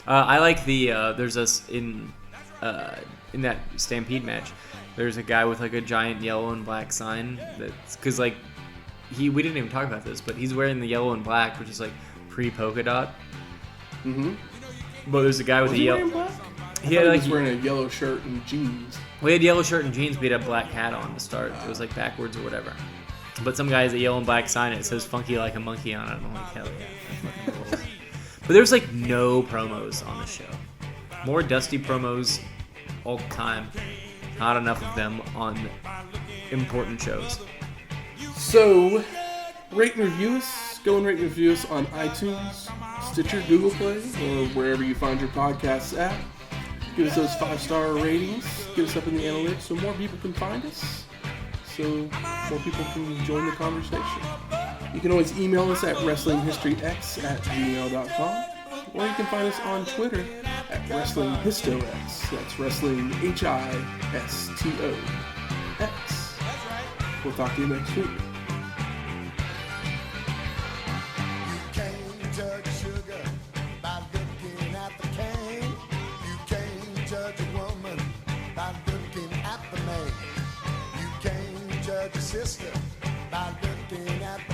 S2: I like the, there's us in that Stampede match. There's a guy with like a giant yellow and black sign that's because like we didn't even talk about this, but he's wearing the yellow and black, which is like pre-polka dot.
S1: Mm-hmm.
S2: But there's a guy with
S1: Was
S2: a
S1: he
S2: yellow.
S1: wearing black?
S2: He had like
S1: was wearing a yellow shirt and jeans.
S2: We had yellow shirt and jeans, but he had a black hat on to start. It was like backwards or whatever. But some guy has a yellow and black sign. It says "Funky Like a Monkey" on it. I'm like, hell yeah, that fucking rules. But there's like no promos on the show. More Dusty promos all the time. Not enough of them on important shows.
S1: So, rate and review us. Go and rate and review us on iTunes, Stitcher, Google Play, or wherever you find your podcasts at. Give us those 5-star ratings. Get us up in the analytics so more people can find us. So more people can join the conversation. You can always email us at WrestlingHistoryX@gmail.com. Or you can find us on Twitter at WrestlingHistoX. That's Wrestling HISTOX. We'll talk to you next week.
S5: You can't judge sugar by looking at the cane. You can't judge a woman by looking at the man. You can't judge a sister by looking at the